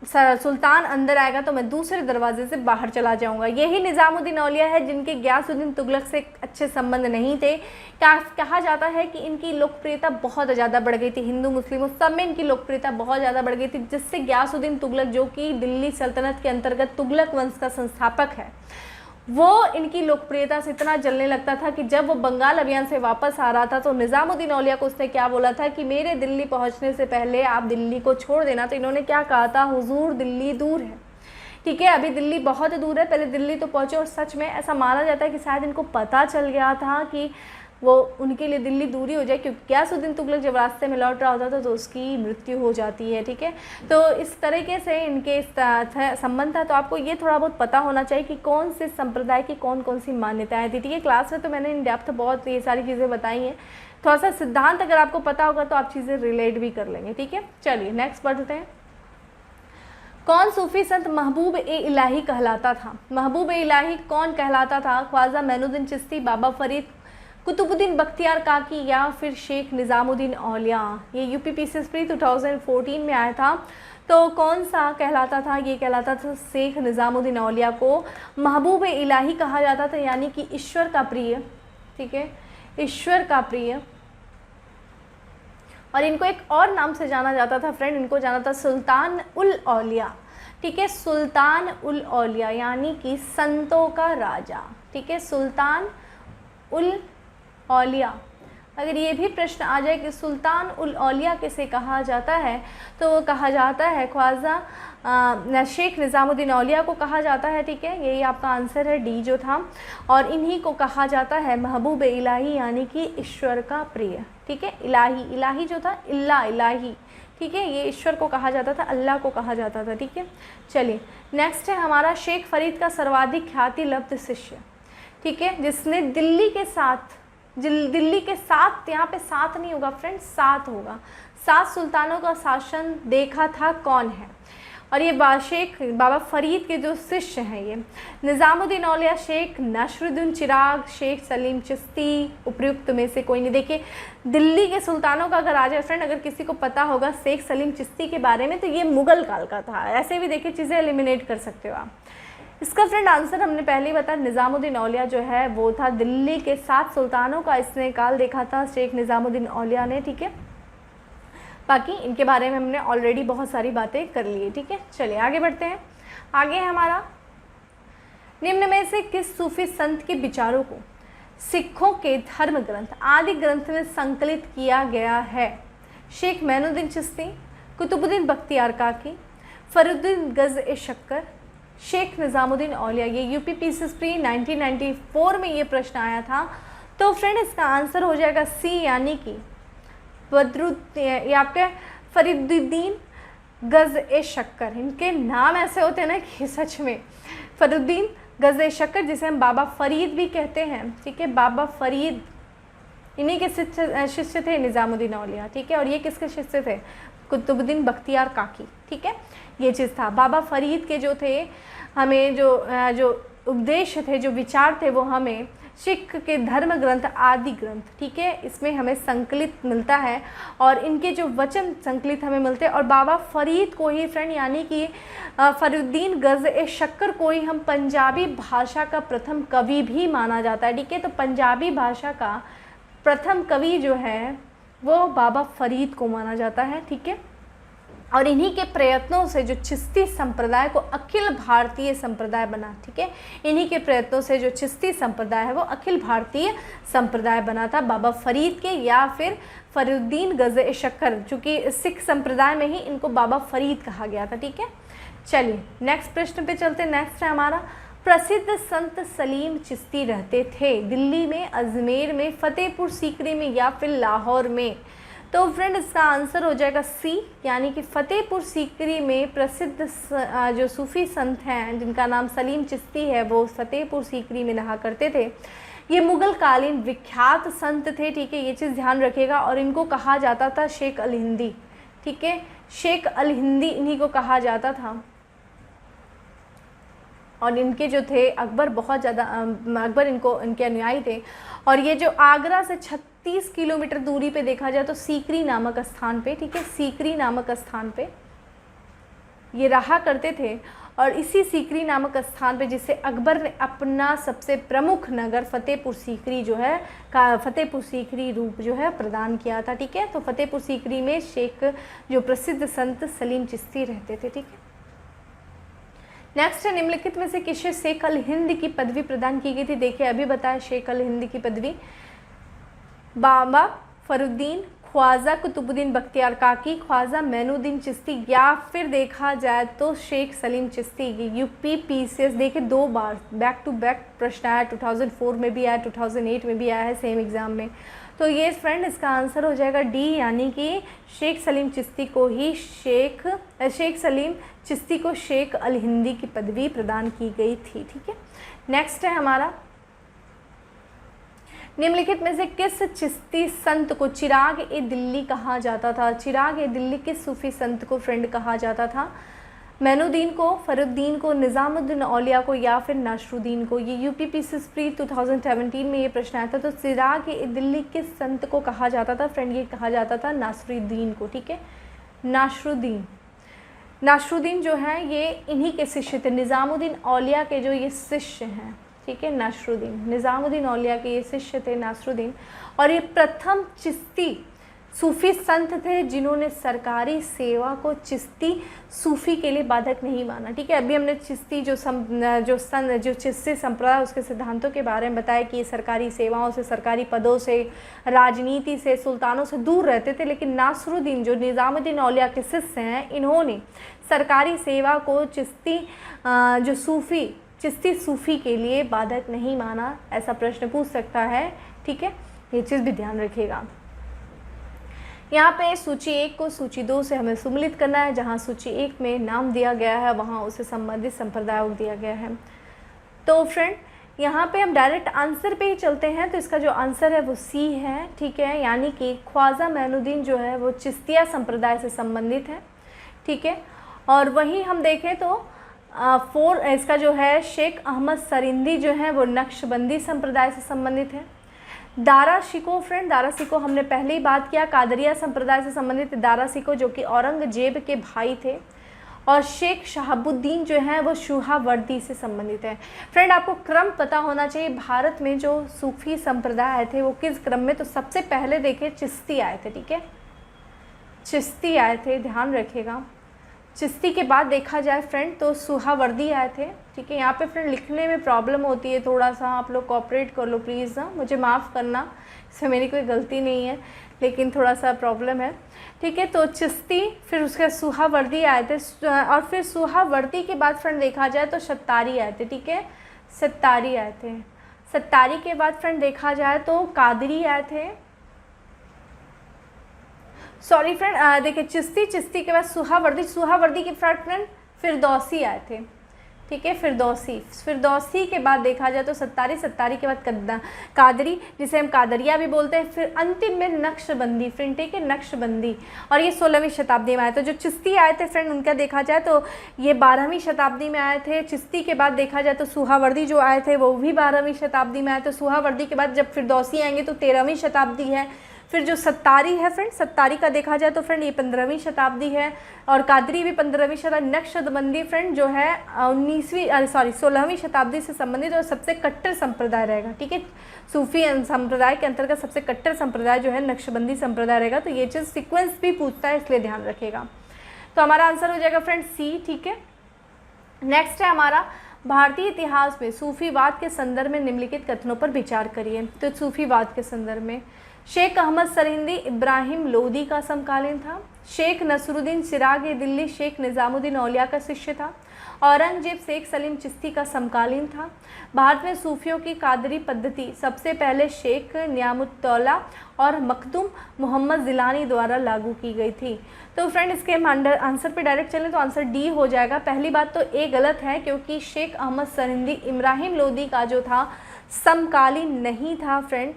सुल्तान अंदर आएगा तो मैं दूसरे दरवाजे से बाहर चला जाऊंगा। यही निज़ामुद्दीन औलिया है जिनके गियासुद्दीन तुगलक से अच्छे संबंध नहीं थे। कहा जाता है कि इनकी लोकप्रियता बहुत ज़्यादा बढ़ गई थी, हिंदू मुस्लिमों सब में इनकी लोकप्रियता बहुत ज़्यादा बढ़ गई थी, जिससे गियासुद्दीन तुगलक, जो कि दिल्ली सल्तनत के अंतर्गत तुगलक वंश का संस्थापक है, वो इनकी लोकप्रियता से इतना जलने लगता था कि जब वो बंगाल अभियान से वापस आ रहा था तो निज़ामुद्दीन औलिया को उसने क्या बोला था कि मेरे दिल्ली पहुंचने से पहले आप दिल्ली को छोड़ देना। तो इन्होंने क्या कहा था? हुजूर दिल्ली दूर है, ठीक है, अभी दिल्ली बहुत दूर है, पहले दिल्ली तो पहुँचे। और सच में ऐसा माना जाता है कि शायद इनको पता चल गया था कि वो उनके लिए दिल्ली दूरी हो जाए, क्योंकि गियासुद्दीन तुगलक जब रास्ते में लौट रहा होता था तो उसकी मृत्यु हो जाती है, ठीक है। तो इस तरीके से इनके इस संबंध था। तो आपको ये थोड़ा बहुत पता होना चाहिए कि कौन से संप्रदाय की कौन कौन सी मान्यताएं थी, ठीक है। क्लास में तो मैंने इन डेप्थ बहुत ये सारी चीज़ें बताई हैं, थोड़ा सा सिद्धांत अगर आपको पता होगा तो आप चीज़ें रिलेट भी कर लेंगे, ठीक है। चलिए नेक्स्ट पढ़ते हैं। कौन सूफी संत महबूब ए इलाही कहलाता था? महबूब ए इलाही कौन कहलाता था? ख्वाजा मोइनुद्दीन चिश्ती, बाबा फरीद, कुतुबुद्दीन बख्तियार काकी या फिर शेख निज़ामुद्दीन औलिया? ये यूपी पीसीएस प्री 2014 में आया था। तो कौन सा कहलाता था? ये कहलाता था शेख निज़ामुद्दीन औलिया को महबूब इलाही कहा जाता था, यानी कि ईश्वर का प्रिय, ठीक है, ईश्वर का प्रिय। और इनको एक और नाम से जाना जाता था फ्रेंड, इनको जाना था सुल्तान उल औलिया, ठीक है, सुल्तान उल औलिया यानी कि संतों का राजा, ठीक है, सुल्तान उल औलिया। अगर ये भी प्रश्न आ जाए कि सुल्तान उल औलिया किसे कहा जाता है, तो वो कहा जाता है ख्वाजा शेख निज़ामुद्दीन औलिया को कहा जाता है, ठीक है, यही आपका आंसर है डी जो था। और इन्हीं को कहा जाता है महबूब इलाही यानी कि ईश्वर का प्रिय, ठीक है। इलाही, इलाही जो था इल्ला इलाही, ठीक है, ये ईश्वर को कहा जाता था, अल्लाह को कहा जाता था, ठीक है। चलिए नेक्स्ट है हमारा शेख फरीद का सर्वाधिक ख्याति लब्ध शिष्य, ठीक है, जिसने दिल्ली के साथ, यहाँ पे 7 नहीं होगा फ्रेंड्स, 7 होगा, 7 सुल्तानों का शासन देखा था, कौन है? और ये शेख बाबा फरीद के जो शिष्य हैं ये निज़ामुद्दीन औलिया, शेख नसरुद्दीन चिराग, शेख सलीम चिश्ती, उपयुक्त में से कोई नहीं। देखिए दिल्ली के सुल्तानों का अगर आ जाए फ्रेंड, अगर किसी को पता होगा शेख सलीम चिश्ती के बारे में, तो ये मुग़ल काल का था। ऐसे भी देखिए चीज़ें एलिमिनेट कर सकते हो आप। इसका फ्रेंड आंसर हमने पहले ही बताया, निज़ामुद्दीन औलिया जो है वो था दिल्ली के 7 सुल्तानों का इसने काल देखा था शेख निज़ामुद्दीन औलिया ने, ठीक है। बाकी इनके बारे में हमने ऑलरेडी बहुत सारी बातें कर ली है, ठीक है। चलिए आगे बढ़ते हैं। आगे है हमारा, निम्न में से किस सूफी संत के विचारों को सिखों के धर्म ग्रंथ आदि ग्रंथ में संकलित किया गया है? शेख मोइनुद्दीन चिश्ती, कुतुबुद्दीन बख्तियार काकी, फरुद्दीन गज ए शक्कर, शेख निज़ामुद्दीन औलिया। ये यूपी पीसीएस प्री 1994 में ये प्रश्न आया था। तो फ्रेंड इसका आंसर हो जाएगा सी, यानी कि ये आपके फरीदुद्दीन गज ए शक्कर। इनके नाम ऐसे होते हैं ना कि सच में, फरीदुद्दीन गज ए शक्कर जिसे हम बाबा फरीद भी कहते हैं, ठीक है, बाबा फरीद इन्हीं के शिष्य थे निज़ामुद्दीन औलिया, ठीक है। और ये किसके शिष्य थे? कुतुबुद्दीन बख्तियार काकी, ठीक है, ये चीज़ था। बाबा फरीद के जो थे, हमें जो उपदेश थे, जो विचार थे, वो हमें सिख के धर्म ग्रंथ आदि ग्रंथ, ठीक है, इसमें हमें संकलित मिलता है और इनके जो वचन संकलित हमें मिलते हैं। और बाबा फरीद को ही फ्रेंड, यानी कि फरुद्दीन गज ए शक्कर को ही हम पंजाबी भाषा का प्रथम कवि भी माना जाता है, ठीक है। तो पंजाबी भाषा का प्रथम कवि जो है वो बाबा फरीद को माना जाता है, ठीक है। और इन्हीं के प्रयत्नों से जो चिश्ती संप्रदाय को अखिल भारतीय संप्रदाय बना, ठीक है, इन्हीं के प्रयत्नों से जो चिश्ती संप्रदाय है वो अखिल भारतीय संप्रदाय बना था बाबा फरीद के या फिर फरीउद्दीन गज़े शक्कर, चूँकि सिख संप्रदाय में ही इनको बाबा फरीद कहा गया था, ठीक है। चलिए नेक्स्ट प्रश्न पे चलते। नेक्स्ट है हमारा, प्रसिद्ध संत सलीम चिश्ती रहते थे दिल्ली में, अजमेर में, फतेहपुर सीकरी में या फिर लाहौर में? तो फ्रेंड इसका आंसर हो जाएगा सी, यानी कि फतेहपुर सीकरी में प्रसिद्ध जो सूफ़ी संत हैं जिनका नाम सलीम चिश्ती है वो फतेहपुर सीकरी में रहा करते थे। ये मुग़ल कालीन विख्यात संत थे, ठीक है, ये चीज़ ध्यान रखिएगा। और इनको कहा जाता था शेख अल हिंदी, ठीक है, शेख अल हिंदी इन्हीं को कहा जाता था। और इनके जो थे अकबर बहुत ज़्यादा अकबर इनके अनुयायी थे। और ये जो आगरा से 36 किलोमीटर दूरी पे देखा जाए तो सीकरी नामक स्थान पे, ठीक है, सीकरी नामक स्थान पे ये रहा करते थे। और इसी सीकरी नामक स्थान पे जिसे अकबर ने अपना सबसे प्रमुख नगर फतेहपुर सीकरी जो है फतेहपुर सीकरी रूप जो है प्रदान किया था, ठीक है। तो फतेहपुर सीकरी में शेख जो प्रसिद्ध संत सलीम चिश्ती रहते थे, ठीक है। नेक्स्ट है, निम्नलिखित में से किसे शेख अल हिंद की पदवी प्रदान की गई थी? देखिए अभी बताया शेख अल हिंद की पदवी बाबा फरुद्दीन, ख्वाजा कुतुबुद्दीन बख्तियार काकी, ख्वाजा मैनुद्दीन चिश्ती या फिर देखा जाए तो शेख सलीम चिश्ती। यूपी पीसीएस देखिए 2 बार बैक टू बैक प्रश्न आया, 2004 में भी आया, 2008 में भी आया है सेम एग्ज़ाम में। तो ये फ्रेंड इसका आंसर हो जाएगा डी, यानी कि शेख सलीम चिश्ती को ही शेख सलीम चिश्ती को शेख अल हिंदी की पदवी प्रदान की गई थी, ठीक है। नेक्स्ट है हमारा, निम्नलिखित में से किस चिश्ती संत को चिराग ए दिल्ली कहा जाता था? चिराग ए दिल्ली किस सूफी संत को फ्रेंड कहा जाता था? मैनुद्दीन को, फरुद्दीन को, निज़ामुद्दीन औलिया को या फिर नासरुद्दीन को? ये यूपी पीसीएस प्री 2017 में ये प्रश्न आया था। तो चिराग ए दिल्ली किस संत को कहा जाता था फ्रेंड? ये कहा जाता था नासरुद्दीन को, ठीक है, नासरुद्दीन जो है ये इन्हीं के शिष्य थे, निज़ामुद्दीन औलिया के जो ये शिष्य हैं, ठीक है, नासरुद्दीन, निज़ामुद्दीन औलिया के ये शिष्य थे नासरुद्दीन। और ये प्रथम चिश्ती सूफ़ी संत थे जिन्होंने सरकारी सेवा को चिश्ती सूफ़ी के लिए बाधक नहीं माना, ठीक है। अभी हमने चिश्ती जो चिश्ती संप्रदाय उसके सिद्धांतों के बारे में बताया कि ये सरकारी सेवाओं से, सरकारी पदों से, राजनीति से, सुल्तानों से दूर रहते थे। लेकिन नासरुद्दीन जो निज़ामुद्दीन औलिया के शिष्य हैं, इन्होंने सरकारी सेवा को चिश्ती सूफ़ी के लिए बाधक नहीं माना। ऐसा प्रश्न पूछ सकता है, ठीक है, ये चीज़ भी ध्यान रखिएगा। यहाँ पे सूची 1 को सूची 2 से हमें सम्मिलित करना है। जहाँ सूची 1 में नाम दिया गया है वहाँ उसे संबंधित संप्रदाय दिया गया है। तो फ्रेंड यहाँ पे हम डायरेक्ट आंसर पे ही चलते हैं। तो इसका जो आंसर है वो सी है, ठीक है, यानी कि ख्वाजा मैनुद्दीन जो है वो चिश्तिया संप्रदाय से संबंधित है, ठीक है। और वहीं हम देखें तो इसका जो है शेख अहमद सरिंदी जो है वो नक्शबंदी संप्रदाय से संबंधित है। दारा शिको फ्रेंड, दारा शिको हमने पहले ही बात किया, कादरिया संप्रदाय से संबंधित दारा शिको जो कि औरंगजेब के भाई थे। और शेख शहाबुद्दीन जो है वो सुहावर्दी से संबंधित है। फ्रेंड आपको क्रम पता होना चाहिए, भारत में जो सूफी संप्रदाय आए थे वो किस क्रम में? तो सबसे पहले देखिए चिश्ती आए थे, ठीक है, चिश्ती आए थे, ध्यान रखिएगा। चिश्ती के बाद देखा जाए फ्रेंड तो सुहावर्दी आए थे, ठीक है। यहाँ पे फ्रेंड लिखने में प्रॉब्लम होती है, थोड़ा सा आप लोग कोऑपरेट कर लो प्लीज़, ना मुझे माफ़ करना, इसमें मेरी कोई गलती नहीं है, लेकिन थोड़ा सा प्रॉब्लम है, ठीक है। तो चिश्ती, फिर उसके सुहावर्दी आए थे, और फिर सुहावर्दी के बाद फ्रेंड देखा जाए तो सत्तारी आए थे, ठीक है, सत्तारी आए थे। सत्तारी के बाद फ्रेंड देखा जाए तो कादरी आए थे, सॉरी फ्रेंड देखिए चिश्ती के बाद सुहावर्दी के फ्रेंड फिरदौसी आए थे, ठीक है, फिरदौसी के बाद देखा जाए तो सत्तारी के बाद कादरी, जिसे हम कादरिया भी बोलते हैं। फिर अंतिम में नक्शबंदी फ्रेंड, ठीक है, नक्शबंदी, और ये 16वीं शताब्दी में आए। तो जो चिश्ती आए थे फ्रेंड उनका देखा जाए तो ये 12वीं शताब्दी में आए थे। चिश्ती के बाद देखा जाए तो सुहावर्दी जो आए थे वो भी 12वीं शताब्दी में आए। तो सुहावर्दी के बाद जब फिरदौसी आएंगे तो 13वीं शताब्दी है। फिर जो सत्तारी है फ्रेंड, सत्तारी का देखा जाए तो फ्रेंड ये 15वीं शताब्दी है, और कादरी भी 15वीं शताब्दी। नक्शबंदी फ्रेंड जो है 16वीं शताब्दी से संबंधित और सबसे कट्टर संप्रदाय रहेगा, ठीक है। सूफी संप्रदाय के अंतर्गत सबसे कट्टर संप्रदाय जो है नक्शबंदी संप्रदाय रहेगा। तो ये चीज़ सीक्वेंस भी पूछता है, इसलिए ध्यान रखेगा। तो हमारा आंसर हो जाएगा फ्रेंड सी, ठीक है। नेक्स्ट है हमारा, भारतीय इतिहास में सूफीवाद के संदर्भ में निम्नलिखित कथनों पर विचार करिए। तो सूफीवाद के संदर्भ में शेख अहमद सरहिंदी इब्राहिम लोदी का समकालीन था। शेख नसरुद्दीन चिराग ये दिल्ली शेख निज़ामुद्दीन औलिया का शिष्य था। औरंगजेब शेख सलीम चिश्ती का समकालीन था। भारत में सूफियों की कादरी पद्धति सबसे पहले शेख नियामुत्तौला और मखदूम मोहम्मद जिलानी द्वारा लागू की गई थी। तो फ्रेंड इसके हम आंसर पे डायरेक्ट चलें तो आंसर डी हो जाएगा। पहली बात तो ए गलत है, क्योंकि शेख अहमद सरहिंदी इब्राहिम लोदी का जो था समकालीन नहीं था फ्रेंड।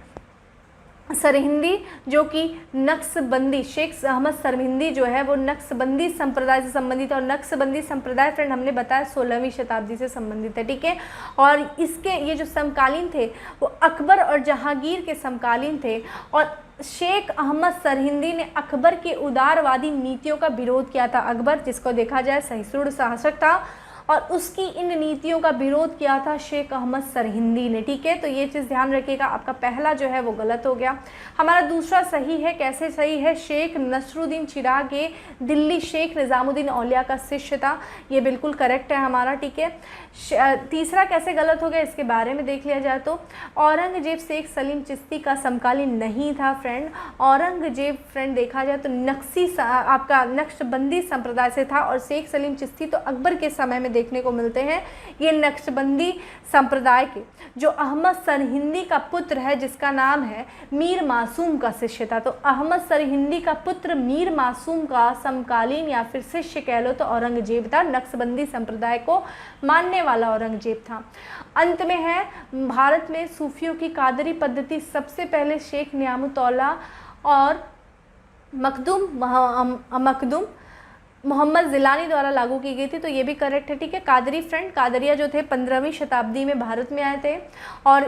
सरहिंदी जो कि नक्शबंदी, शेख अहमद सरहिंदी जो है वो नक्शबंदी संप्रदाय से संबंधित, और नक्शबंदी संप्रदाय फ्रेंड हमने बताया 16वीं शताब्दी से संबंधित है, ठीक है। और इसके ये जो समकालीन थे वो अकबर और जहांगीर के समकालीन थे। और शेख अहमद सरहिंदी ने अकबर के उदारवादी नीतियों का विरोध किया था। अकबर जिसको देखा जाए सहिष्णु शासक था, और उसकी इन नीतियों का विरोध किया था शेख अहमद सरहिंदी ने, ठीक है। तो ये चीज़ ध्यान रखिएगा, आपका पहला जो है वो गलत हो गया। हमारा दूसरा सही है। कैसे सही है? शेख नसरुद्दीन चिराग ये दिल्ली शेख निज़ामुद्दीन औलिया का शिष्य था, ये बिल्कुल करेक्ट है हमारा, ठीक है। तीसरा कैसे गलत हो गया इसके बारे में देख लिया जाए तो औरंगजेब शेख सलीम चिश्ती का समकालीन नहीं था फ्रेंड। औरंगजेब फ्रेंड देखा जाए तो आपका नक्शबंदी संप्रदाय से था, और शेख सलीम चिश्ती तो अकबर के समय में देखने को मिलते हैं। ये नक्शबंदी संप्रदाय के जो अहमद सरहिंदी का पुत्र है जिसका नाम है मीर मासूम का शिष्य था। तो अहमद सरहिंदी का पुत्र मीर मासूम का समकालीन या फिर शिष्य कह लो तो औरंगजेब था। नक्शबंदी संप्रदाय को मानने वाला औरंगजेब था। अंत में है, भारत में सूफियों की कादरी पद्धति सबसे पहले शेख नियामुत्तौला और मखदूम मोहम्मद जिलानी द्वारा लागू की गई थी। तो ये भी करेक्ट है, ठीक है। कादरी फ्रेंड, कादरिया जो थे 15वीं शताब्दी में भारत में आए थे, और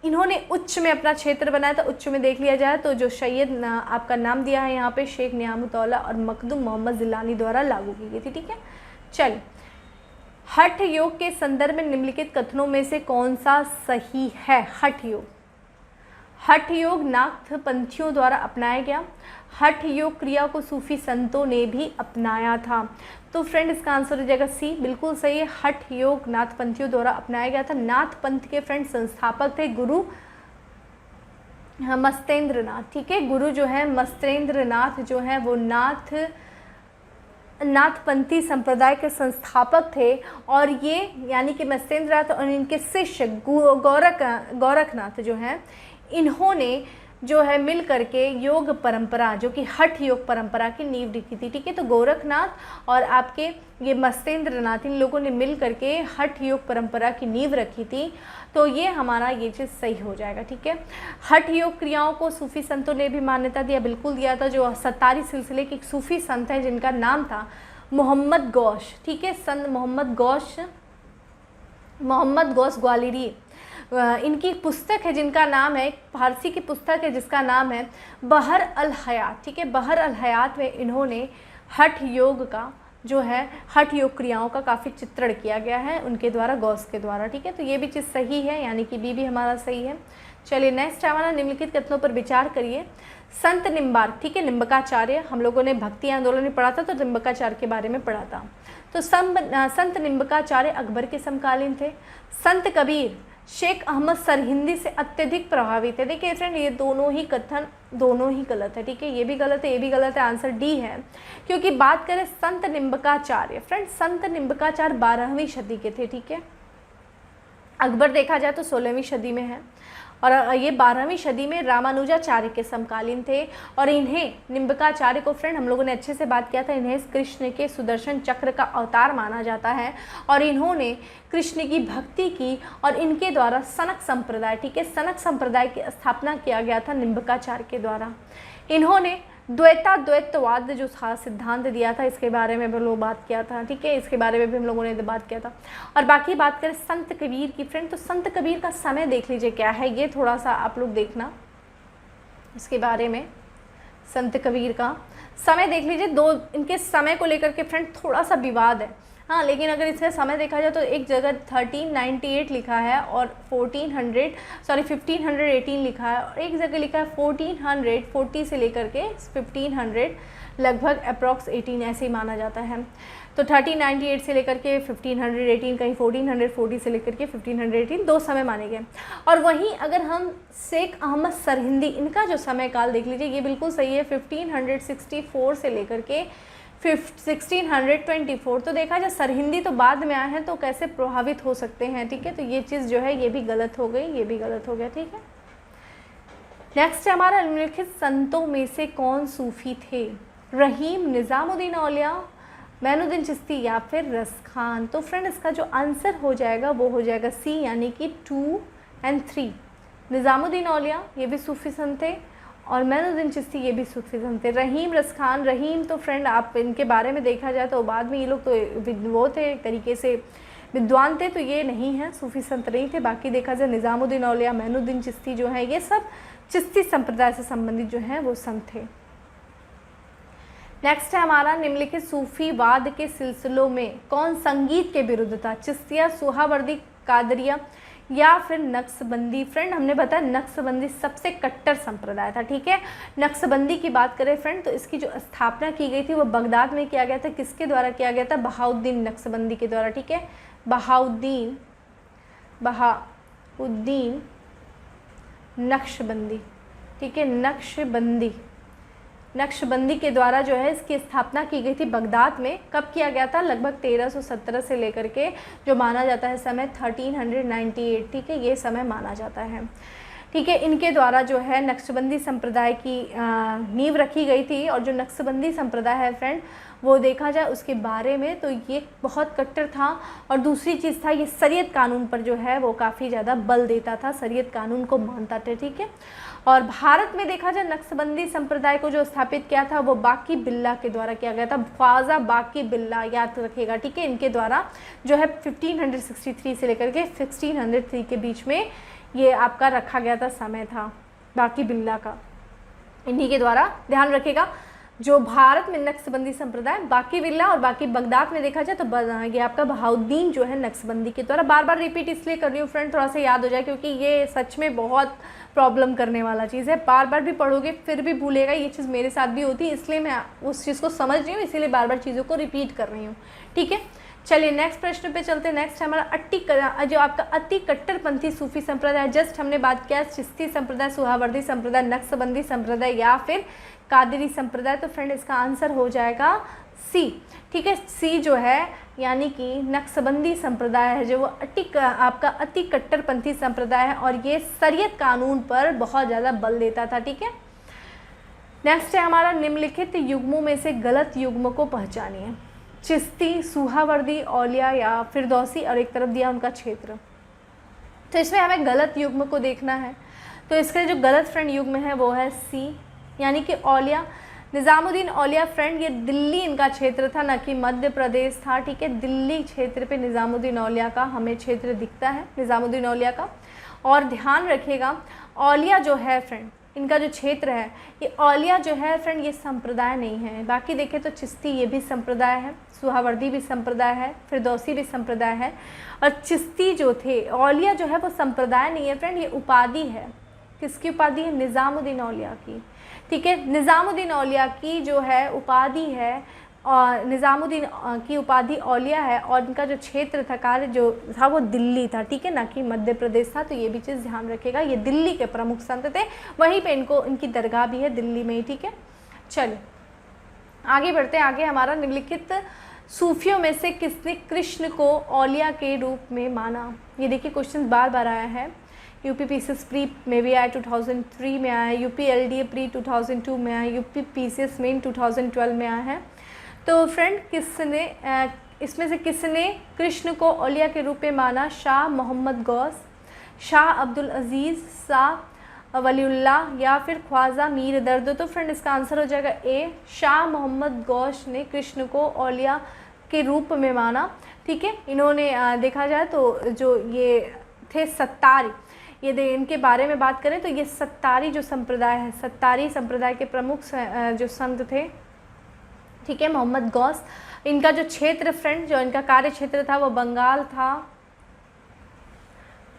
इन्होंने उच्च में अपना क्षेत्र बनाया था। उच्च में देख लिया जाए तो जो सैयद आपका नाम दिया है यहाँ पे शेख नियामुत्तौला और मखदूम मोहम्मद जिलानी द्वारा लागू की गई थी, ठीक है। चलिए, हठ योग के संदर्भ में निम्नलिखित कथनों में से कौन सा सही है? हठ योग नाथपंथियों द्वारा अपनाया गया। हठ योग क्रिया को सूफी संतों ने भी अपनाया था। तो फ्रेंड इसका आंसर हो जाएगा सी, बिल्कुल सही है। हठ योग नाथपंथियों द्वारा अपनाया गया था। नाथ पंथ के फ्रेंड संस्थापक थे गुरु मस्तेंद्रनाथ, ठीक है। गुरु जो है मस्तेंद्रनाथ जो है वो नाथपंथी संप्रदाय के संस्थापक थे। और ये यानी कि मस्तेंद्रनाथ और इनके शिष्य गोरखनाथ जो हैं, इन्होंने जो है मिल करके योग परंपरा जो कि हठ योग परंपरा की नींव रखी थी, ठीक है। तो गोरखनाथ और आपके ये मस्तेंद्रनाथ इन लोगों ने मिल करके हठ योग परंपरा की नींव रखी थी। तो ये हमारा ये चीज़ सही हो जाएगा, ठीक है। हठ योग क्रियाओं को सूफी संतों ने भी मान्यता दिया, बिल्कुल दिया था। जो सत्तारी सिलसिले के सूफी संत हैं जिनका नाम था मोहम्मद गौश, ठीक है। संत मोहम्मद गौश ग्वालियरी, इनकी पुस्तक है जिनका नाम है, फारसी की पुस्तक है जिसका नाम है बहर अल हयात, ठीक है। बहर अल हयात में इन्होंने हठ योग का जो है हठ योग क्रियाओं का काफ़ी चित्रण किया गया है उनके द्वारा, गौस के द्वारा, ठीक है। तो ये भी चीज़ सही है, यानी कि बी भी हमारा सही है। चलिए नेक्स्ट हमारा निम्नलिखित कथनों पर विचार करिए। संत निम्बार्क, ठीक है, निम्बकाचार्य, हम लोगों ने भक्ति आंदोलन में पढ़ा था तो निम्बकाचार्य के बारे में पढ़ा था। तो संत निम्बकाचार्य अकबर के समकालीन थे। संत कबीर शेख अहमद सरहिंदी से अत्यधिक प्रभावित है। देखिए फ्रेंड, ये दोनों ही कथन दोनों ही गलत है, ठीक है। ये भी गलत है, ये भी गलत है, आंसर डी है। क्योंकि बात करें संत निम्बकाचार्य, फ्रेंड संत निम्बकाचार्य 12वीं सदी के थे, ठीक है। अकबर देखा जाए तो 16वीं सदी में है, और ये 12वीं सदी में रामानुजाचार्य के समकालीन थे। और इन्हें निम्बकाचार्य को फ्रेंड हम लोगों ने अच्छे से बात किया था, इन्हें कृष्ण के सुदर्शन चक्र का अवतार माना जाता है। और इन्होंने कृष्ण की भक्ति की, और इनके द्वारा सनक संप्रदाय, ठीक है, सनक संप्रदाय की स्थापना किया गया था निम्बकाचार्य के द्वारा। इन्होंने द्वैतवाद जो था सिद्धांत दिया था, इसके बारे में भी हम लोग बात किया था, ठीक है। इसके बारे में भी हम लोगों ने बात किया था। और बाकी बात करें संत कबीर की फ्रेंड, तो संत कबीर का समय देख लीजिए क्या है, ये थोड़ा सा आप लोग देखना इसके बारे में। संत कबीर का समय देख लीजिए, दो इनके समय को लेकर के फ्रेंड थोड़ा सा विवाद है। हाँ, लेकिन अगर इसमें समय देखा जाए तो एक जगह 1398 लिखा है और 1518 लिखा है, और एक जगह लिखा है 1440 से लेकर के 1500 लगभग अप्रॉक्स 18 ऐसे ही माना जाता है। तो 1398 से लेकर के 1518, कहीं 1440 से लेकर के 1518 दो समय माने गए। और वहीं अगर हम शेख अहमद सरहिंदी, इनका जो समय काल देख लीजिए, ये बिल्कुल सही है, 1564 से लेकर के 1624। तो देखा जाए सरहिंदी तो बाद में आए हैं, तो कैसे प्रभावित हो सकते हैं, ठीक है। तो ये चीज़ जो है ये भी गलत हो गई, ये भी गलत हो गया, ठीक है। नेक्स्ट है हमारा, निम्नलिखित संतों में से कौन सूफी थे? रहीम, निज़ामुद्दीन औलिया, मैनुद्दीन चिश्ती या फिर रस खान। तो फ्रेंड इसका जो आंसर हो जाएगा वो हो जाएगा सी, यानी कि 2 और 3। निज़ामुद्दीन औलिया ये भी सूफी संत थे, और मैनुद्दीन चिश्ती ये भी सूफी संत थे। रहीम, रस खान, रहीम तो फ्रेंड आप इनके बारे में देखा जाए तो बाद में ये लोग तो वो थे, एक तरीके से विद्वान थे, तो ये नहीं है, सूफी संत नहीं थे। बाकी देखा जाए निज़ामुद्दीन औलिया, मैनुद्दीन चिश्ती जो है ये सब चिश्ती संप्रदाय से संबंधित जो हैं वो संत थे। नेक्स्ट है हमारा, निम्नलिखित सूफीवाद के सिलसिलों में कौन संगीत के विरुद्ध था? चिश्तिया, सुहावर्दी, कादरिया या फिर नक्शबंदी। फ्रेंड हमने बताया नक्शबंदी सबसे कट्टर संप्रदाय था, ठीक है। नक्शबंदी की बात करें फ्रेंड तो इसकी जो स्थापना की गई थी वो बगदाद में किया गया था। किसके द्वारा किया गया था? बहाउद्दीन नक्शबंदी के द्वारा, ठीक है। बहाउद्दीन नक्शबंदी, ठीक है, नक्शबंदी के द्वारा जो है इसकी स्थापना की गई थी बगदाद में। कब किया गया था? लगभग 1317 से लेकर के जो माना जाता है समय 1398, ठीक है, ये समय माना जाता है, ठीक है। इनके द्वारा जो है नक्शबंदी संप्रदाय की नींव रखी गई थी। और जो नक्शबंदी संप्रदाय है फ्रेंड वो देखा जाए उसके बारे में तो ये बहुत कट्टर था। और दूसरी चीज़ था ये शरीयत कानून पर जो है वो काफ़ी ज़्यादा बल देता था, शरीयत कानून को मानता था, ठीक है। और भारत में देखा जाए नक्शबंदी संप्रदाय को जो स्थापित किया था वो बाकी बिल्ला के द्वारा किया गया था। ख्वाजा बाकी बिल्ला, याद रखेगा, ठीक है। इनके द्वारा जो है 1563 से लेकर के 1603 के बीच में ये आपका रखा गया था, समय था बाकी बिल्ला का, इन्हीं के द्वारा, ध्यान रखेगा। जो भारत में नक्शबंदी संप्रदाय बाकी बिल्ला, और बाकी बगदाद में देखा जाए तो ये आपका बहाउद्दीन जो है नक्शबंदी के द्वारा। बार बार रिपीट इसलिए कर रही हूँ फ्रेंड, थोड़ा सा याद हो जाए, क्योंकि ये सच में बहुत प्रॉब्लम करने वाला चीज़ है। बार बार भी पढ़ोगे फिर भी भूलेगा, ये चीज़ मेरे साथ भी होती है, इसलिए मैं उस चीज़ को समझ रही हूँ, इसीलिए बार बार चीज़ों को रिपीट कर रही हूँ, ठीक है। चलिए नेक्स्ट प्रश्न पे चलते हैं। नेक्स्ट हमारा जो आपका अति कट्टरपंथी सूफी संप्रदाय, जस्ट हमने बात किया चिश्ती संप्रदाय, सुहावर्दी संप्रदाय, नक्शबंदी संप्रदाय या फिर कादरी संप्रदाय। तो फ्रेंड इसका आंसर हो जाएगा सी, ठीक है। सी जो है यानी कि नक्शबंदी संप्रदाय है जो वो आपका अति कट्टरपंथी संप्रदाय है, और ये शरीयत कानून पर बहुत ज़्यादा बल देता था, ठीक है। नेक्स्ट है हमारा, निम्नलिखित युग्मों में से गलत युग्म को पहचानिए। चिश्ती, सुहावर्दी, औलिया या फिरदौसी, और एक तरफ दिया उनका क्षेत्र। तो इसमें हमें गलत युग्म को देखना है। तो इसका जो गलत फ्रेंड युग्म है वो है सी, यानी कि औलिया। निज़ामुद्दीन औलिया फ्रेंड ये दिल्ली इनका क्षेत्र था, न कि मध्य प्रदेश था, ठीक है। दिल्ली क्षेत्र पे निज़ामुद्दीन औलिया का हमें क्षेत्र दिखता है, निज़ामुद्दीन औलिया का। और ध्यान रखिएगा औलिया जो है फ्रेंड, इनका जो क्षेत्र है ये औलिया जो है फ्रेंड ये संप्रदाय नहीं है। बाकी देखें तो चिश्ती ये भी संप्रदाय है, सुहावर्दी भी संप्रदाय है, फिरदौसी भी संप्रदाय है, और चिश्ती जो थे, औलिया जो है वो संप्रदाय नहीं है फ्रेंड, ये उपाधि है। किसकी उपाधि है? निज़ामुद्दीन औलिया की, ठीक है। निज़ामुद्दीन औलिया की जो है उपाधि है, और निज़ामुद्दीन की उपाधि औलिया है, और इनका जो क्षेत्र था, कार्य जो था वो दिल्ली था, ठीक है, ना कि मध्य प्रदेश था। तो ये भी चीज़ ध्यान रखेगा, ये दिल्ली के प्रमुख संत थे, वहीं पे इनकी दरगाह भी है दिल्ली में ही, ठीक है। चलिए आगे बढ़ते हैं। आगे हमारा, निम्नलिखित सूफियों में से किसने कृष्ण को औलिया के रूप में माना? ये देखिए क्वेश्चन बार बार आया है, यूपीपीसीएस प्री में भी आया, 2003 में आया है, यूपीएलडीए प्री 2002 में आया, यूपीपीसीएस मेन 2012 में आया है। तो फ्रेंड किसने इसमें से किसने कृष्ण को औलिया के रूप में माना? शाह मोहम्मद गौस, शाह अब्दुल अजीज़, शाह वलीउल्लाह या फिर ख्वाजा मीर दर्द। तो फ्रेंड इसका आंसर हो जाएगा ए, शाह मोहम्मद गौस ने कृष्ण को औलिया के रूप में माना, ठीक है। इन्होंने देखा जाए तो जो ये थे सत्तारी, ये इनके बारे में बात करें तो ये सत्तारी जो संप्रदाय है, सत्तारी संप्रदाय के प्रमुख जो संत थे ठीक है। मोहम्मद गौस, इनका जो क्षेत्र फ्रेंड, जो इनका कार्य क्षेत्र था वो बंगाल था,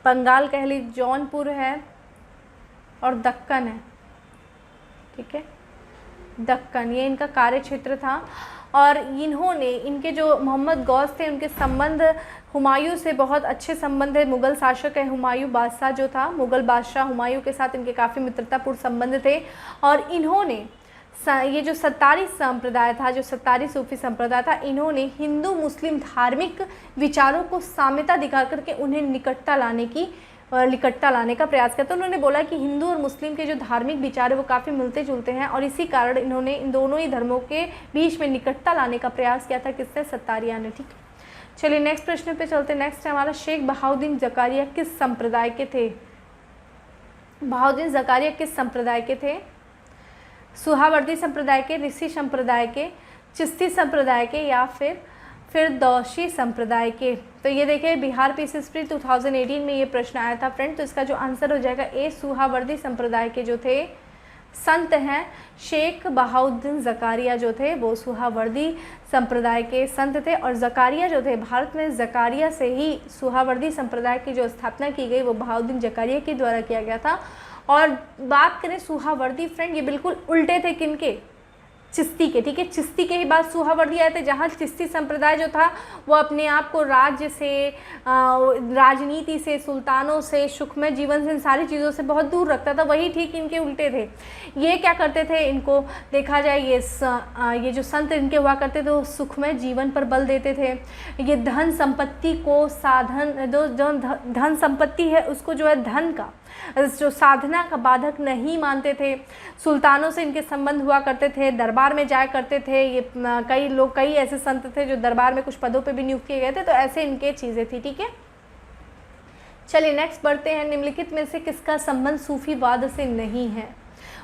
बंगाल कह लीजिए, जौनपुर है और दक्कन है, ठीक है, दक्कन, ये इनका कार्य क्षेत्र था। और इन्होंने, इनके जो मोहम्मद गौस थे उनके संबंध हुमायूं से बहुत अच्छे संबंध है। मुग़ल शासक है हुमायूं, बादशाह जो था, मुग़ल बादशाह हुमायूं के साथ इनके काफ़ी मित्रतापूर्ण संबंध थे। और इन्होंने ये जो सत्तारी संप्रदाय था, जो सत्तारी सूफी संप्रदाय था, इन्होंने हिंदू मुस्लिम धार्मिक विचारों को साम्यता दिखा करके उन्हें निकटता लाने का प्रयास किया। तो उन्होंने बोला कि हिंदू और मुस्लिम के जो धार्मिक विचार है वो काफ़ी मिलते जुलते हैं और इसी कारण इन्होंने इन दोनों ही धर्मों के बीच में निकटता लाने का प्रयास किया था। किसने? सत्तारिया ने। ठीक है, चलिए नेक्स्ट प्रश्न पे चलते। नेक्स्ट है हमारा, शेख बहाउद्दीन ज़कारिया किस संप्रदाय के थे? बहाउद्दीन ज़कारिया किस संप्रदाय के थे? सुहावर्दी संप्रदाय के, ऋषि संप्रदाय के, चिश्ती संप्रदाय के या फिर दौशी संप्रदाय के? तो ये देखिए बिहार पीसीएस प्री 2018 में ये प्रश्न आया था फ्रेंड। तो इसका जो आंसर हो जाएगा ए, सुहावर्दी संप्रदाय के जो थे संत हैं शेख बहाउद्दीन ज़कारिया जो थे वो सुहावर्दी संप्रदाय के संत थे। और ज़कारिया जो थे, भारत में ज़कारिया से ही सुहावर्दी संप्रदाय की जो स्थापना की गई वो बहाउद्दीन ज़कारिया के द्वारा किया गया था। और बात करें सुहावर्दी फ्रेंड, ये बिल्कुल उल्टे थे किनके? चिश्ती के। ठीक है, चिश्ती के ही बाद सुहावर्दी आए थे, जहाँ चिश्ती संप्रदाय जो था वो अपने आप को राज्य से, राजनीति से, सुल्तानों से, सुखमय जीवन से, इन सारी चीज़ों से बहुत दूर रखता था। वही ठीक इनके उल्टे थे। ये क्या करते थे, इनको देखा जाए ये जो संत इनके हुआ करते थे वो सुखमय जीवन पर बल देते थे। ये धन संपत्ति को साधन, जो धन संपत्ति है उसको जो है धन का, जो साधना का बाधक नहीं मानते थे। सुल्तानों से इनके संबंध हुआ करते थे, दरबार में जाया करते थे। ये कई ऐसे संत थे जो दरबार में कुछ पदों पे भी नियुक्त किए गए थे। तो ऐसे इनके चीज़ें थी। ठीक है, चलिए नेक्स्ट बढ़ते हैं। निम्नलिखित में से किसका संबंध सूफीवाद से नहीं है?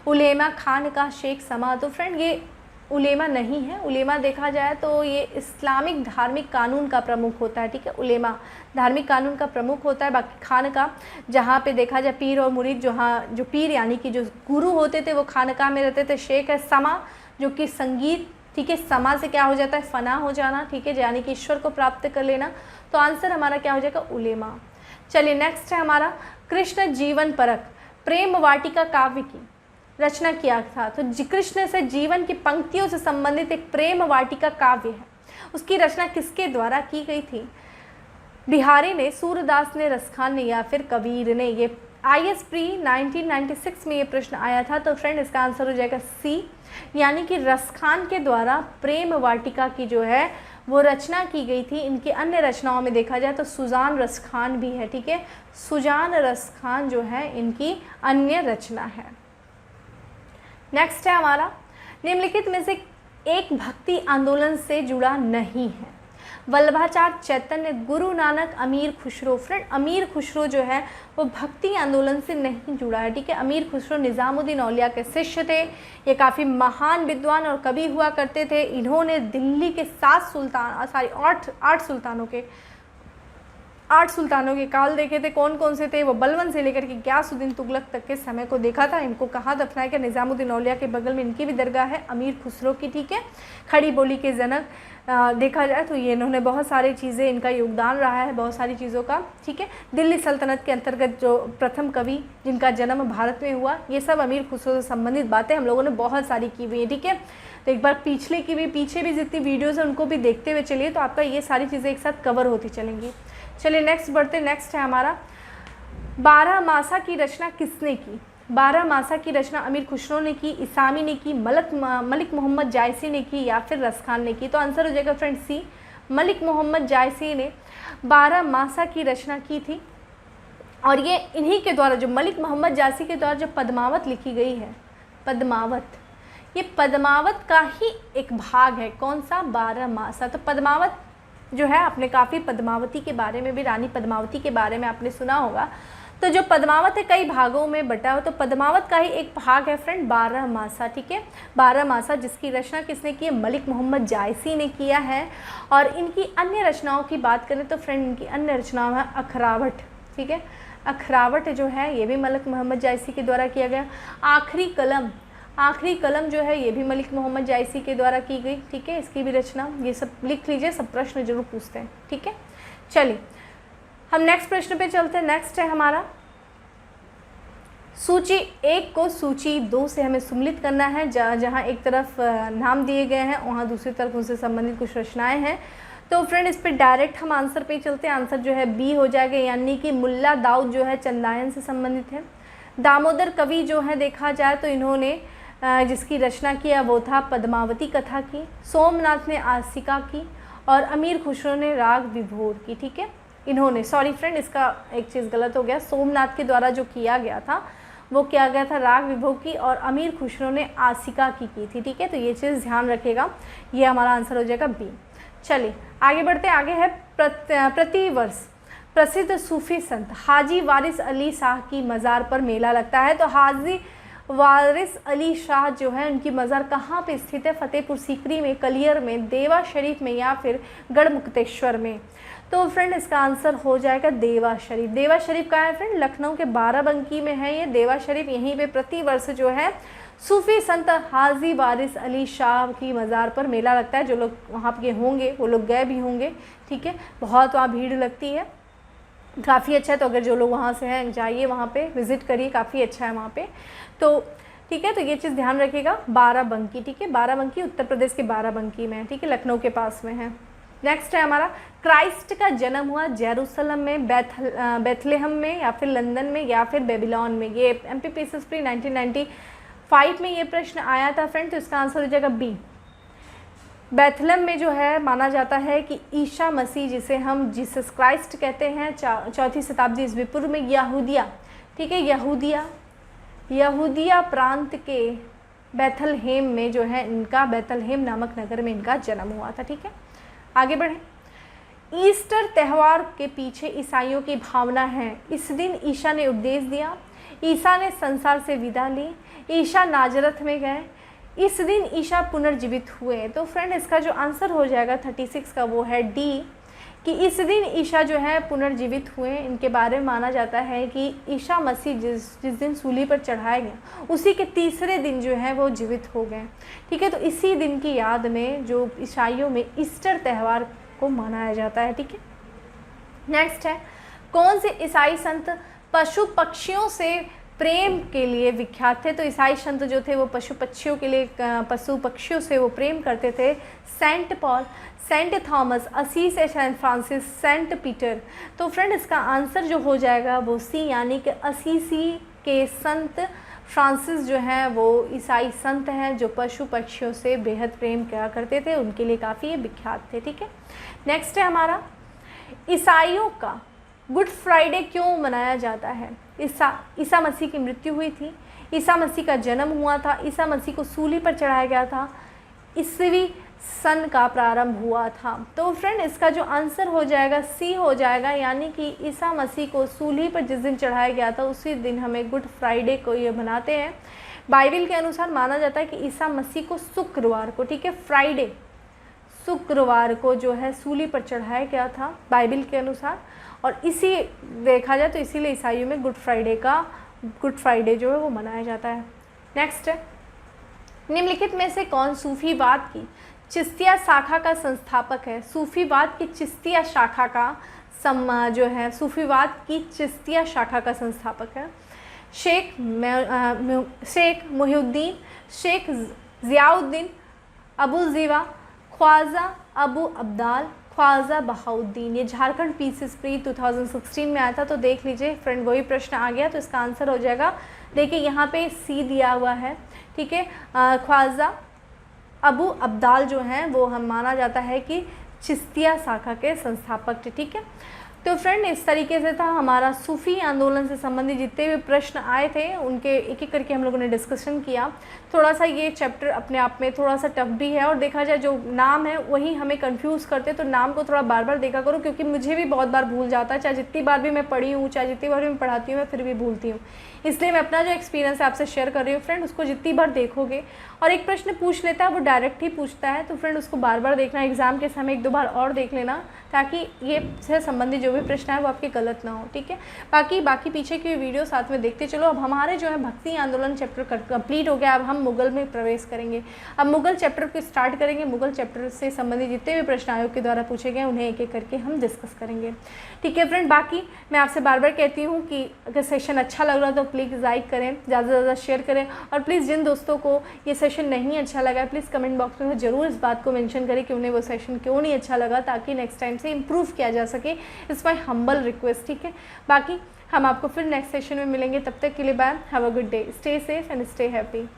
उलेमा, खान का, शेख समा। तो फ्रेंड ये उलेमा नहीं है। उलेमा देखा जाए तो ये इस्लामिक धार्मिक कानून का प्रमुख होता है। ठीक है, उलेमा धार्मिक कानून का प्रमुख होता है। बाकी खानका, जहाँ पे देखा जाए पीर और मुरीद, जो पीर यानी कि जो गुरु होते थे वो खानका में रहते थे। शेख है समा, जो कि संगीत। ठीक है, समा से क्या हो जाता है? फना हो जाना। ठीक है, यानी कि ईश्वर को प्राप्त कर लेना। तो आंसर हमारा क्या हो जाएगा? उलेमा। चलिए नेक्स्ट है हमारा, कृष्ण जीवन परक प्रेम वाटिका काव्य की रचना किया था। तो कृष्ण से जीवन की पंक्तियों से संबंधित एक प्रेम वाटिका काव्य है, उसकी रचना किसके द्वारा की गई थी? बिहारी ने, सूरदास ने, रसखान ने या फिर कबीर ने? ये IS प्री 1996 में ये प्रश्न आया था। तो फ्रेंड इसका आंसर हो जाएगा सी, यानी कि रसखान के द्वारा प्रेम वाटिका की जो है वो रचना की गई थी। इनकी अन्य रचनाओं में देखा जाए तो सुजान रसखान भी है। ठीक है, सुजान रसखान जो है इनकी अन्य रचना है। नेक्स्ट है हमारा, निम्नलिखित में से एक भक्ति आंदोलन से जुड़ा नहीं है? वल्लभाचार्य, चैतन्य, गुरु नानक, अमीर खुसरो। फ्रेंड अमीर खुसरो जो है वो भक्ति आंदोलन से नहीं जुड़ा है। ठीक है, अमीर खुसरो निज़ामुद्दीन औलिया के शिष्य थे। ये काफ़ी महान विद्वान और कवि हुआ करते थे। इन्होंने दिल्ली के 8 सुल्तानों के काल देखे थे। कौन कौन से थे? वो बलबन से लेकर के गयासुद्दीन तुगलक तक के समय को देखा था। इनको कहाँ दफनाया गया? निज़ामुद्दीन औलिया के बगल में इनकी भी दरगाह है, अमीर खुसरो की। ठीक है, खड़ी बोली के जनक देखा जाए तो ये इन्होंने बहुत सारी चीज़ें, इनका योगदान रहा है बहुत सारी चीज़ों का। ठीक है, दिल्ली सल्तनत के अंतर्गत जो प्रथम कवि जिनका जन्म भारत में हुआ, ये सब अमीर खुसरो से संबंधित बातें हम लोगों ने बहुत सारी की हुई हैं। ठीक है, तो एक बार पीछे भी जितनी वीडियोज़ हैं उनको भी देखते हुए चलिए, तो आपका ये सारी चीज़ें एक साथ कवर होती चलेंगी। चलिए नेक्स्ट बढ़ते। नेक्स्ट है हमारा, 12 मासा की रचना किसने की? 12 मासा की रचना अमीर खुसरो ने की, इसामी ने की, मलिक मोहम्मद जायसी ने की या फिर रसखान ने की? तो आंसर हो जाएगा फ्रेंड सी, मलिक मोहम्मद जायसी ने 12 मासा की रचना की थी। और ये इन्हीं के द्वारा, जो मलिक मोहम्मद जायसी के द्वारा जो पद्मावत लिखी गई है, पद्मावत, ये पद्मावत का ही एक भाग है। कौन सा? 12 मासा। तो पद्मावत जो है, आपने काफ़ी पद्मावती के बारे में भी, रानी पद्मावती के बारे में आपने सुना होगा। तो जो पद्मावत है कई भागों में बटा हो, तो पद्मावत का ही एक भाग है फ्रेंड 12 मासा। ठीक है, 12 मासा जिसकी रचना किसने की है? मलिक मोहम्मद जायसी ने किया है। और इनकी अन्य रचनाओं की बात करें तो फ्रेंड इनकी अन्य रचनाओं है अखरावट। ठीक है, अखरावट जो है ये भी मलिक मोहम्मद जायसी के द्वारा किया गया। आखिरी कलम, आखिरी कलम जो है ये भी मलिक मोहम्मद जायसी के द्वारा की गई, ठीक है, इसकी भी रचना, ये सब लिख लीजिए, सब प्रश्न जरूर पूछते हैं, ठीक है। चलिए हम नेक्स्ट प्रश्न पे चलते हैं। नेक्स्ट है हमारा सूची 1 को सूची 2 से हमें सम्मिलित करना है, जहाँ एक तरफ नाम दिए गए हैं, वहाँ दूसरी तरफ उनसे संबंधित कुछ रचनाएं हैं। तो फ्रेंड इस पर डायरेक्ट हम आंसर पे चलते हैं। आंसर जो है बी हो जाएगा, यानी कि मुल्ला दाऊद जो है चंदायन से संबंधित है। दामोदर कवि जो है देखा जाए तो इन्होंने जिसकी रचना किया वो था पद्मावती कथा की। सोमनाथ ने आसिका की और अमीर खुसरो ने राग विभोर की, ठीक है। इन्होंने, सॉरी फ्रेंड इसका एक चीज़ गलत हो गया, सोमनाथ के द्वारा जो किया गया था वो किया गया था राग विभोर की और अमीर खुसरो ने आसिका की थी, ठीक है। तो ये चीज़ ध्यान रखिएगा, ये हमारा आंसर हो जाएगा बी। चलिए आगे बढ़ते हैं। आगे है प्रतिवर्ष प्रसिद्ध सूफी संत हाजी वारिस अली शाह की मज़ार पर मेला लगता है। तो हाजी वारिस अली शाह जो है उनकी मज़ार कहाँ पे स्थित है? फतेहपुर सीकरी में, कलियर में, देवा शरीफ में या फिर गढ़मुक्तेश्वर में। तो फ्रेंड इसका आंसर हो जाएगा देवा शरीफ। देवा शरीफ कहाँ है फ्रेंड? लखनऊ के बाराबंकी में है ये देवा शरीफ। यहीं पे प्रतिवर्ष जो है सूफी संत हाजी वारिस अली शाह की मज़ार पर मेला लगता है। जो लोग वहाँ के होंगे वो लोग गए भी होंगे, ठीक है। बहुत वहाँ भीड़ लगती है, काफ़ी अच्छा है। तो अगर जो लोग वहाँ से हैं जाइए, वहाँ पे विज़िट करिए, काफ़ी अच्छा है वहाँ पे। तो ठीक है, तो ये चीज़ ध्यान रखिएगा। बाराबंकी, ठीक है, बाराबंकी उत्तर प्रदेश के बाराबंकी में है, ठीक है, लखनऊ के पास में है। नेक्स्ट है हमारा क्राइस्ट का जन्म हुआ जेरूसलम में, बेथलेहम में या फिर लंदन में या फिर बेबीलोन में। ये MPPSS प्री 1995 में ये प्रश्न आया था फ्रेंड। तो इसका आंसर हो जाएगा बी। बेथलेहम में जो है माना जाता है कि ईसा मसीह, जिसे हम जीसस क्राइस्ट कहते हैं, 4वीं शताब्दी ईस्वी पूर्व में यहूदिया, ठीक है, यहूदिया प्रांत के बेथलहेम में जो है इनका, बेथलहेम नामक नगर में इनका जन्म हुआ था, ठीक है। आगे बढ़ें। ईस्टर त्यौहार के पीछे ईसाइयों की भावना है। इस दिन ईसा ने उपदेश दिया, ईसा ने संसार से विदा ली, ईसा नाजरत में गए, इस दिन ईसा पुनर्जीवित हुए। तो फ्रेंड इसका जो आंसर हो जाएगा 36 का वो है डी, कि इस दिन ईसा जो है पुनर्जीवित हुए। इनके बारे में माना जाता है कि ईसा मसीह जिस दिन सूली पर चढ़ाया गया उसी के तीसरे दिन जो है वो जीवित हो गए, ठीक है। तो इसी दिन की याद में जो ईसाइयों में ईस्टर त्यौहार को मनाया जाता है, ठीक है। नेक्स्ट है कौन से ईसाई संत पशु पक्षियों से प्रेम के लिए विख्यात थे? तो ईसाई संत जो थे वो पशु पक्षियों से वो प्रेम करते थे। सेंट पॉल, सेंट थॉमस, असीस, सेंट फ्रांसिस, सेंट पीटर। तो फ्रेंड इसका आंसर जो हो जाएगा वो सी, यानी कि असीसी के संत फ्रांसिस जो हैं वो ईसाई संत हैं जो पशु पक्षियों से बेहद प्रेम किया करते थे, उनके लिए काफ़ी विख्यात थे, ठीक है। नेक्स्ट है हमारा ईसाइयों का गुड फ्राइडे क्यों मनाया जाता है? ईसा मसीह की मृत्यु हुई थी, ईसा मसीह का जन्म हुआ था, ईसा मसीह को सूली पर चढ़ाया गया था, ईसवी सन का प्रारंभ हुआ था। तो फ्रेंड इसका जो आंसर हो जाएगा सी हो जाएगा, यानी कि ईसा मसीह को सूली पर जिस दिन चढ़ाया गया था उसी दिन हमें गुड फ्राइडे को ये मनाते हैं। बाइबल के अनुसार माना जाता है कि ईसा मसीह को शुक्रवार को, ठीक है, फ्राइडे शुक्रवार को जो है सूली पर चढ़ाया गया था बाइबल के अनुसार। और इसी देखा जाए तो इसीलिए ईसाइयों में गुड फ्राइडे जो है वो मनाया जाता है। नेक्स्ट है निम्नलिखित में से कौन सूफीवाद की चिश्तिया शाखा का संस्थापक है? सूफीवाद की चिश्तिया शाखा का जो है सूफीवाद की चिश्तिया शाखा का संस्थापक है शेख मुहिउद्दीन, शेख ज़ियाउद्दीन, अबू ज़ीवा, ख्वाजा अबू अब्दाल, ख्वाजा बहाउद्दीन। ये झारखंड पीसीएस प्री 2016 में आया था। तो देख लीजिए फ्रेंड वही प्रश्न आ गया, तो इसका आंसर हो जाएगा, देखिए यहाँ पे सी दिया हुआ है, ठीक है। ख्वाजा अबू अब्दाल जो हैं वो हम माना जाता है कि चिश्तिया शाखा के संस्थापक थे, ठीक है। तो फ्रेंड इस तरीके से था हमारा सूफ़ी आंदोलन से संबंधित जितने भी प्रश्न आए थे उनके एक एक करके हम लोगों ने डिस्कशन किया। थोड़ा सा ये चैप्टर अपने आप में थोड़ा सा टफ भी है, और देखा जाए जो नाम है वही हमें कंफ्यूज करते, तो नाम को थोड़ा बार बार देखा करो, क्योंकि मुझे भी बहुत बार भूल जाता है, चाहे जितनी बार भी मैं पढ़ी हूँ, चाहे जितनी बार भी मैं पढ़ाती हूँ, मैं फिर भी भूलती हूँ। इसलिए मैं अपना जो एक्सपीरियंस है आपसे शेयर कर रही हूँ फ्रेंड, उसको जितनी बार देखोगे, और एक प्रश्न पूछ लेता है वो डायरेक्ट ही पूछता है, तो फ्रेंड उसको बार बार देखना, एग्ज़ाम के समय 1-2 बार और देख लेना, ताकि ये से संबंधित जो जो भी प्रश्न है वो आपके गलत ना हो, ठीक है। बाकी पीछे की वीडियो साथ में देखते चलो। अब हमारे जो है भक्ति आंदोलन चैप्टर कंप्लीट हो गया, अब हम मुगल में प्रवेश करेंगे। अब मुगल चैप्टर को स्टार्ट करेंगे। मुगल चैप्टर से संबंधित जितने भी प्रश्न आयोग के द्वारा पूछे गए उन्हें एक एक करके हम डिस्कस करेंगे, ठीक है फ्रेंड। बाकी मैं आपसे बार बार कहती हूँ कि अगर सेशन अच्छा लग रहा है तो प्लीज़ लाइक करें, ज़्यादा से ज़्यादा शेयर करें, और प्लीज़ जिन दोस्तों को ये सेशन नहीं अच्छा लगा है प्लीज़ कमेंट बॉक्स में ज़रूर इस बात को मेंशन करें कि उन्हें वो सेशन क्यों नहीं अच्छा लगा, ताकि नेक्स्ट टाइम से इम्प्रूव किया जा सके। इट्स माई हम्बल रिक्वेस्ट, ठीक है। बाकी हम आपको फिर नेक्स्ट सेशन में मिलेंगे, तब तक के लिए bye, have a good day, stay safe and stay happy.